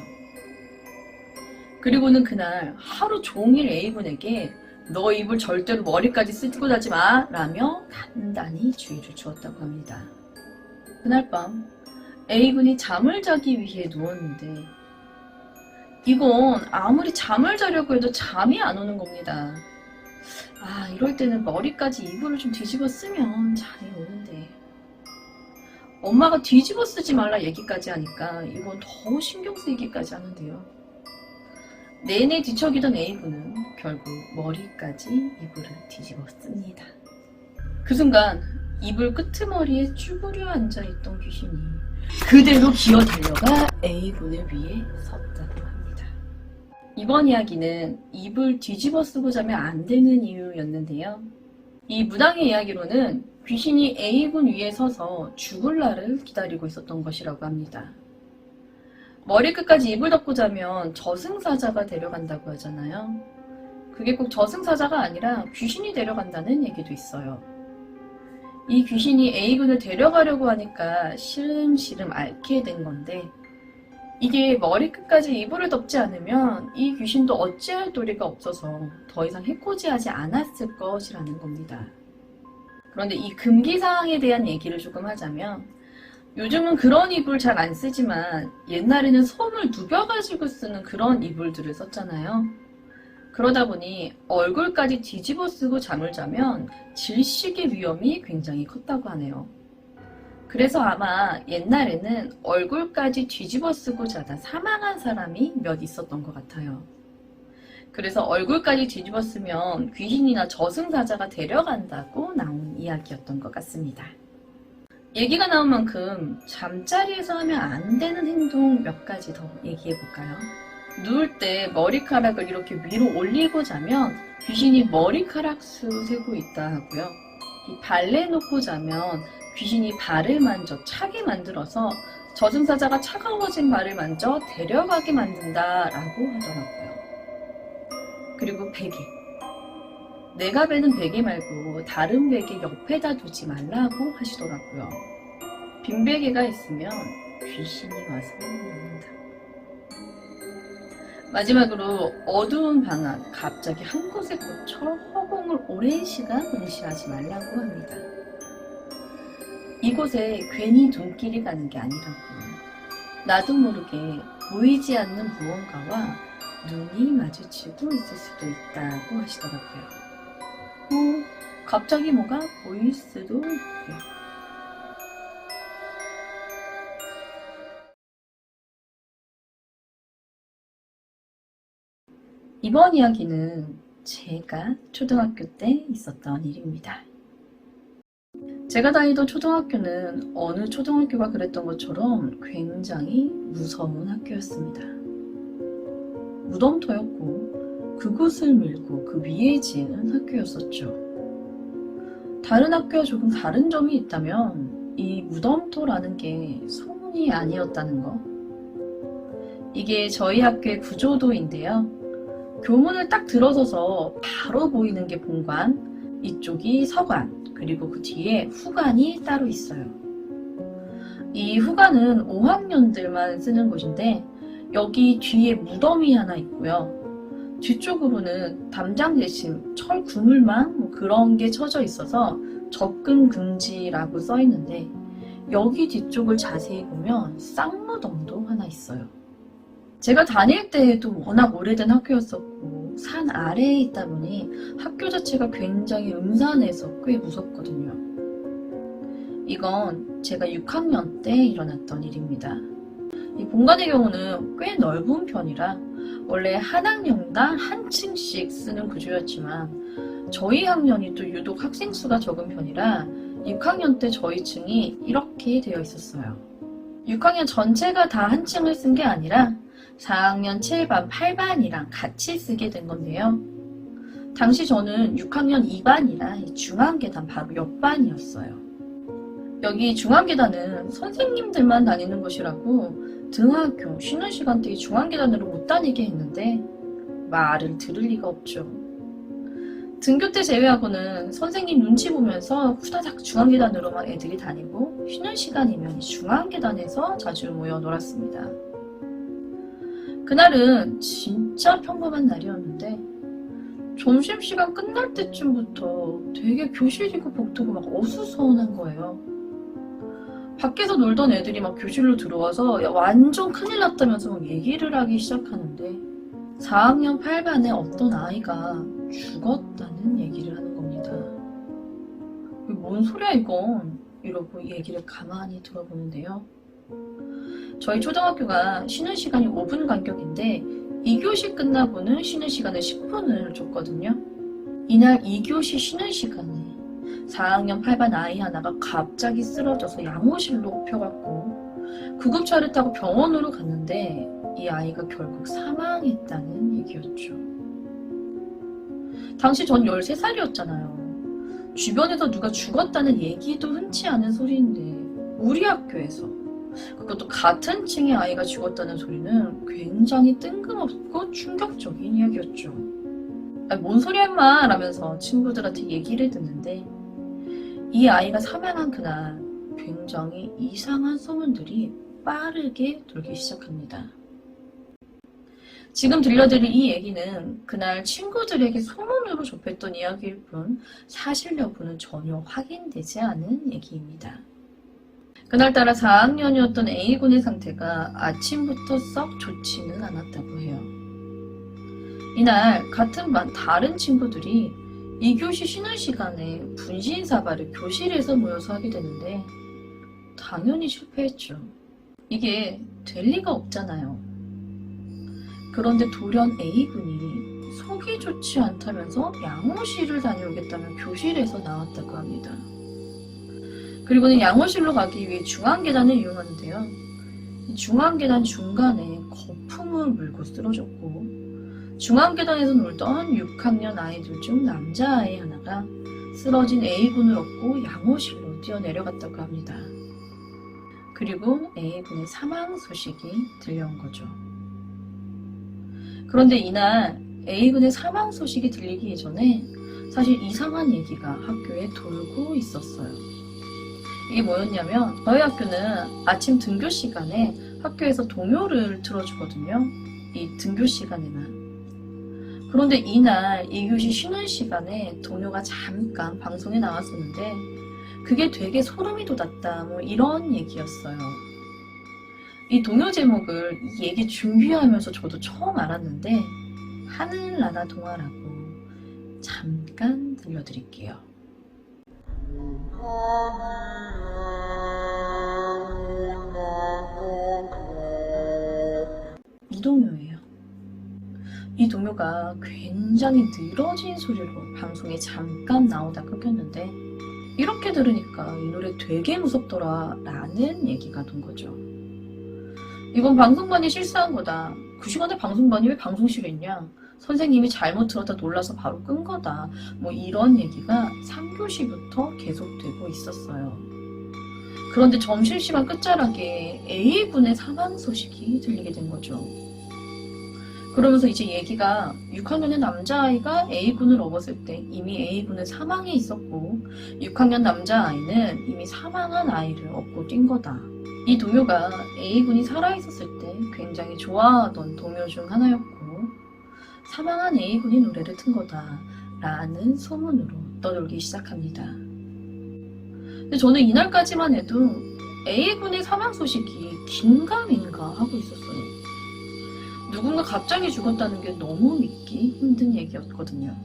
그리고는 그날 하루 종일 A군에게 너 이불 절대로 머리까지 쓰고 자지 마 라며 단단히 주의를 주었다고 합니다. 그날 밤 A군이 잠을 자기 위해 누웠는데 이건 아무리 잠을 자려고 해도 잠이 안 오는 겁니다. 이럴 때는 머리까지 이불을 좀 뒤집어 쓰면 잠이 오는데 엄마가 뒤집어 쓰지 말라 얘기까지 하니까 이건 더 신경 쓰이기까지 하는데요. 내내 뒤척이던 A군은 결국 머리까지 이불을 뒤집어 씁니다. 그 순간 이불 끄트머리에 쭈그려 앉아있던 귀신이 그대로 기어 달려가 A군을 위해 섰다고 합니다. 이번 이야기는 이불 뒤집어 쓰고 자면 안 되는 이유였는데요. 이 무당의 이야기로는 귀신이 A군 위에 서서 죽을 날을 기다리고 있었던 것이라고 합니다. 머리끝까지 이불 덮고 자면 저승사자가 데려간다고 하잖아요. 그게 꼭 저승사자가 아니라 귀신이 데려간다는 얘기도 있어요. 이 귀신이 A군을 데려가려고 하니까 시름시름 앓게 된 건데 이게 머리끝까지 이불을 덮지 않으면 이 귀신도 어찌할 도리가 없어서 더 이상 해코지하지 않았을 것이라는 겁니다. 그런데 이 금기사항에 대한 얘기를 조금 하자면 요즘은 그런 이불 잘 안 쓰지만 옛날에는 솜을 누벼가지고 쓰는 그런 이불들을 썼잖아요. 그러다 보니 얼굴까지 뒤집어 쓰고 잠을 자면 질식의 위험이 굉장히 컸다고 하네요. 그래서 아마 옛날에는 얼굴까지 뒤집어 쓰고 자다 사망한 사람이 몇 있었던 것 같아요. 그래서 얼굴까지 뒤집어 쓰면 귀신이나 저승사자가 데려간다고 나온 이야기였던 것 같습니다. 얘기가 나온 만큼 잠자리에서 하면 안 되는 행동 몇 가지 더 얘기해 볼까요? 누울 때 머리카락을 이렇게 위로 올리고 자면 귀신이 머리카락 수 세고 있다 하고요. 이 발레 놓고 자면 귀신이 발을 만져 차게 만들어서 저승사자가 차가워진 발을 만져 데려가게 만든다라고 하더라고요. 그리고 베개. 내가 베는 베개 말고 다른 베개 옆에다 두지 말라고 하시더라고요. 빈 베개가 있으면 귀신이 와서 먹는다. 마지막으로 어두운 방 안 갑자기 한 곳에 꽂혀 허공을 오랜 시간 응시하지 말라고 합니다. 이곳에 괜히 눈길이 가는 게 아니라고 나도 모르게 보이지 않는 무언가와 눈이 마주치고 있을 수도 있다고 하시더라고요. 갑자기 뭐가 보일 수도 있고요. 이번 이야기는 제가 초등학교 때 있었던 일입니다. 제가 다니던 초등학교는 어느 초등학교가 그랬던 것처럼 굉장히 무서운 학교였습니다. 무덤터였고 그곳을 밀고 그 위에 지은 학교였었죠. 다른 학교와 조금 다른 점이 있다면 이 무덤터라는 게 소문이 아니었다는 거. 이게 저희 학교의 구조도인데요. 교문을 딱 들어서서 바로 보이는 게 본관, 이쪽이 서관, 그리고 그 뒤에 후관이 따로 있어요. 이 후관은 5학년들만 쓰는 곳인데 여기 뒤에 무덤이 하나 있고요. 뒤쪽으로는 담장 대신 철 그물망 뭐 그런 게 쳐져 있어서 접근 금지라고 써 있는데 여기 뒤쪽을 자세히 보면 쌍무덤도 하나 있어요. 제가 다닐 때에도 워낙 오래된 학교였었고 산 아래에 있다 보니 학교 자체가 굉장히 음산해서 꽤 무섭거든요. 이건 제가 6학년 때 일어났던 일입니다. 이 본관의 경우는 꽤 넓은 편이라 원래 한 학년당 한 층씩 쓰는 구조였지만 저희 학년이 또 유독 학생 수가 적은 편이라 6학년 때 저희 층이 이렇게 되어 있었어요. 6학년 전체가 다 한 층을 쓴 게 아니라 4학년 7반, 8반이랑 같이 쓰게 된 건데요. 당시 저는 6학년 2반이라 중앙계단 바로 옆반이었어요. 여기 중앙계단은 선생님들만 다니는 곳이라고 등하교, 쉬는 시간대에 중앙계단으로 못 다니게 했는데 말을 들을 리가 없죠. 등교 때 제외하고는 선생님 눈치 보면서 후다닥 중앙계단으로만 애들이 다니고 쉬는 시간이면 중앙계단에서 자주 모여 놀았습니다. 그날은 진짜 평범한 날이었는데 점심시간 끝날 때쯤부터 되게 교실이고 복도고 막 어수선한 거예요. 밖에서 놀던 애들이 막 교실로 들어와서 야, 완전 큰일 났다면서 막 얘기를 하기 시작하는데 4학년 8반에 어떤 아이가 죽었다는 얘기를 하는 겁니다. 뭔 소리야 이건? 이러고 얘기를 가만히 들어보는데요. 저희 초등학교가 쉬는 시간이 5분 간격인데 2교시 끝나고는 쉬는 시간을 10분을 줬거든요. 이날 2교시 쉬는 시간에 4학년 8반 아이 하나가 갑자기 쓰러져서 양호실로 옮겨갔고 구급차를 타고 병원으로 갔는데 이 아이가 결국 사망했다는 얘기였죠. 당시 전 13살이었잖아요. 주변에서 누가 죽었다는 얘기도 흔치 않은 소리인데 우리 학교에서 그것도 같은 층의 아이가 죽었다는 소리는 굉장히 뜬금없고 충격적인 이야기였죠. 뭔 소리야 임마 라면서 친구들한테 얘기를 듣는데 이 아이가 사망한 그날 굉장히 이상한 소문들이 빠르게 돌기 시작합니다. 지금 들려드릴 이 얘기는 그날 친구들에게 소문으로 접했던 이야기일 뿐 사실 여부는 전혀 확인되지 않은 얘기입니다. 그날따라 4학년이었던 A군의 상태가 아침부터 썩 좋지는 않았다고 해요. 이날 같은 반 다른 친구들이 2교시 쉬는 시간에 분신사발을 교실에서 모여서 하게 되는데 당연히 실패했죠. 이게 될 리가 없잖아요. 그런데 돌연 A군이 속이 좋지 않다면서 양호실을 다녀오겠다며 교실에서 나왔다고 합니다. 그리고는 양호실로 가기 위해 중앙계단을 이용하는데요. 중앙계단 중간에 거품을 물고 쓰러졌고 중앙계단에서 놀던 6학년 아이들 중 남자아이 하나가 쓰러진 A군을 업고 양호실로 뛰어내려갔다고 합니다. 그리고 A군의 사망 소식이 들려온 거죠. 그런데 이날 A군의 사망 소식이 들리기 이전에 사실 이상한 얘기가 학교에 돌고 있었어요. 이게 뭐였냐면 저희 학교는 아침 등교 시간에 학교에서 동요를 틀어주거든요. 이 등교 시간에만. 그런데 이날 2교시 쉬는 시간에 동요가 잠깐 방송에 나왔었는데 그게 되게 소름이 돋았다 뭐 이런 얘기였어요. 이 동요 제목을 이 얘기 준비하면서 저도 처음 알았는데 하늘나라 동화라고 잠깐 들려드릴게요. 이 동요예요. 이 동요가 굉장히 늘어진 소리로 방송에 잠깐 나오다 끊겼는데 이렇게 들으니까 이 노래 되게 무섭더라 라는 얘기가 돈 거죠. 이건 방송반이 실수한 거다. 그 시간에 방송반이 왜 방송실에 있냐? 선생님이 잘못 들었다 놀라서 바로 끈 거다. 뭐 이런 얘기가 3교시부터 계속되고 있었어요. 그런데 점심시간 끝자락에 A군의 사망 소식이 들리게 된 거죠. 그러면서 이제 얘기가 6학년의 남자아이가 A군을 업었을 때 이미 A군은 사망해 있었고 6학년 남자아이는 이미 사망한 아이를 업고 뛴 거다. 이 동요가 A군이 살아있었을 때 굉장히 좋아하던 동요 중 하나였고 사망한 A군이 노래를 튼 거다 라는 소문으로 떠돌기 시작합니다. 근데 저는 이날까지만 해도 A군의 사망 소식이 긴가민가 하고 있었어요. 누군가 갑자기 죽었다는 게 너무 믿기 힘든 얘기였거든요.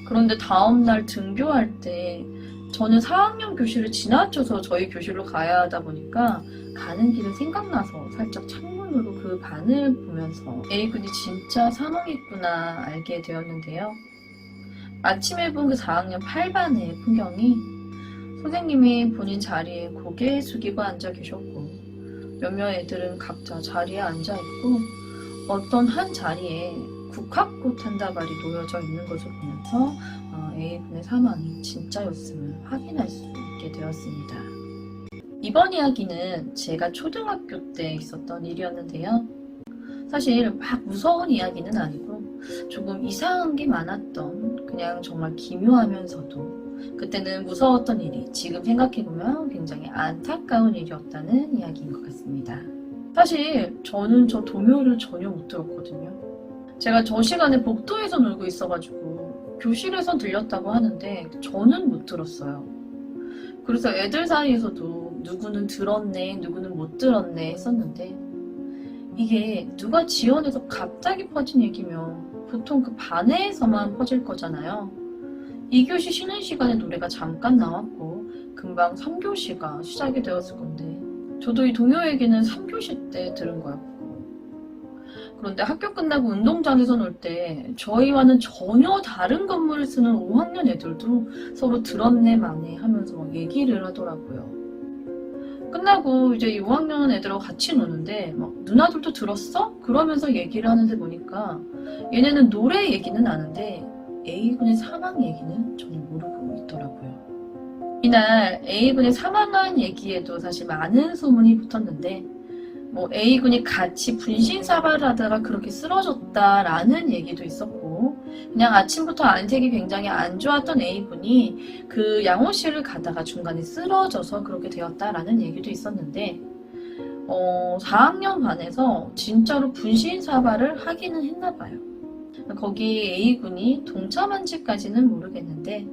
그런데 다음날 등교할 때 저는 4학년 교실을 지나쳐서 저희 교실로 가야 하다 보니까 가는 길은 생각나서 살짝 창문으로 그 반을 보면서 A군이 진짜 사망했구나 알게 되었는데요. 아침에 본 그 4학년 8반의 풍경이 선생님이 본인 자리에 고개 숙이고 앉아 계셨고 몇몇 애들은 각자 자리에 앉아있고 어떤 한 자리에 국화꽃 한 다발이 놓여져 있는 것을 보면서 A군의 사망이 진짜였음을 확인할 수 있게 되었습니다. 이번 이야기는 제가 초등학교 때 있었던 일이었는데요. 사실 막 무서운 이야기는 아니고 조금 이상한 게 많았던 그냥 정말 기묘하면서도 그때는 무서웠던 일이 지금 생각해보면 굉장히 안타까운 일이었다는 이야기인 것 같습니다. 사실 저는 저 동요를 전혀 못 들었거든요. 제가 저 시간에 복도에서 놀고 있어가지고 교실에선 들렸다고 하는데 저는 못 들었어요. 그래서 애들 사이에서도 누구는 들었네, 누구는 못 들었네 했었는데 이게 누가 지어내서 갑자기 퍼진 얘기면 보통 그 반에서만 퍼질 거잖아요. 2교시 쉬는 시간에 노래가 잠깐 나왔고 금방 3교시가 시작이 되었을 건데 저도 이 동요 얘기는 3교시 때 들은 거였고 그런데 학교 끝나고 운동장에서 놀 때 저희와는 전혀 다른 건물을 쓰는 5학년 애들도 서로 들었네 마네 하면서 막 얘기를 하더라고요. 끝나고 이제 5학년 애들하고 같이 노는데 막 누나들도 들었어? 그러면서 얘기를 하는데 보니까 얘네는 노래 얘기는 아는데 A군의 사망 얘기는 전혀 모르고 있더라고요. 이날 A군의 사망한 얘기에도 사실 많은 소문이 붙었는데 뭐 A군이 같이 분신사발을 하다가 그렇게 쓰러졌다라는 얘기도 있었고 그냥 아침부터 안색이 굉장히 안 좋았던 A군이 그 양호실을 가다가 중간에 쓰러져서 그렇게 되었다라는 얘기도 있었는데 4학년 반에서 진짜로 분신사발을 하기는 했나 봐요. 거기 A군이 동참한지까지는 모르겠는데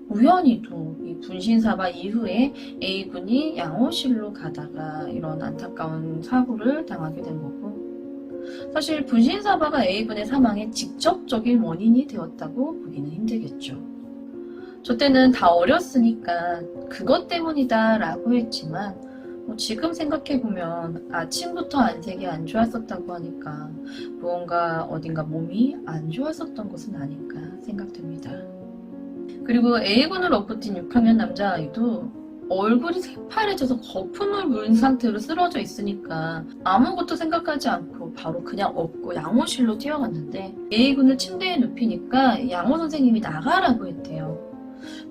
우연히도 이 분신사발 이후에 A군이 양호실로 가다가 이런 안타까운 사고를 당하게 된 거고 사실 분신사바가 A군의 사망에 직접적인 원인이 되었다고 보기는 힘들겠죠. 저 때는 다 어렸으니까 그것 때문이다 라고 했지만 지금 생각해보면 아침부터 안색이 안 좋았었다고 하니까 무언가 어딘가 몸이 안 좋았었던 것은 아닐까 생각됩니다. 그리고 A군을 업고뛴 6학년 남자아이도 얼굴이 새파래져서 거품을 물 상태로 쓰러져 있으니까 아무것도 생각하지 않고 바로 그냥 업고 양호실로 뛰어갔는데 A군을 침대에 눕히니까 양호 선생님이 나가라고 했대요.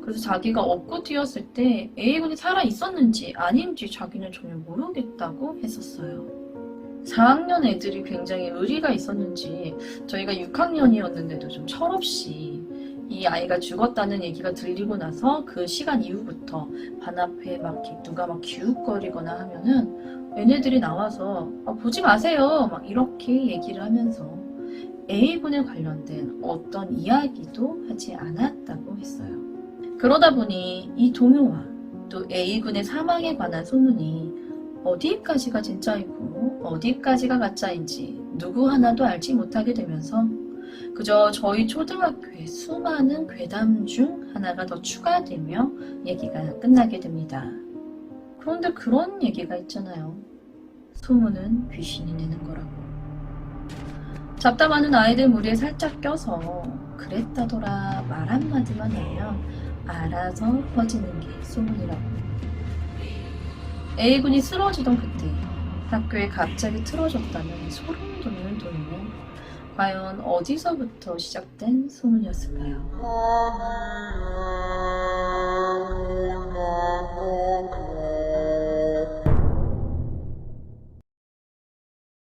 그래서 자기가 업고 뛰었을 때 A군이 살아있었는지 아닌지 자기는 전혀 모르겠다고 했었어요. 4학년 애들이 굉장히 의리가 있었는지 저희가 6학년이었는데도 좀 철없이 이 아이가 죽었다는 얘기가 들리고 나서 그 시간 이후부터 반 앞에 막 누가 막 기웃거리거나 하면은 얘네들이 나와서 보지 마세요 막 이렇게 얘기를 하면서 A군에 관련된 어떤 이야기도 하지 않았다고 했어요. 그러다 보니 이 동요와 또 A군의 사망에 관한 소문이 어디까지가 진짜이고 어디까지가 가짜인지 누구 하나도 알지 못하게 되면서 그저 저희 초등학교의 수많은 괴담 중 하나가 더 추가되며 얘기가 끝나게 됩니다. 그런데 그런 얘기가 있잖아요. 소문은 귀신이 내는 거라고. 잡담하는 아이들 무리에 살짝 껴서 그랬다더라 말 한마디만 하면 알아서 퍼지는 게 소문이라고. A군이 쓰러지던 그때 학교에 갑자기 틀어졌다는 소름 돋는 동요. 과연 어디서부터 시작된 소문이었을까요?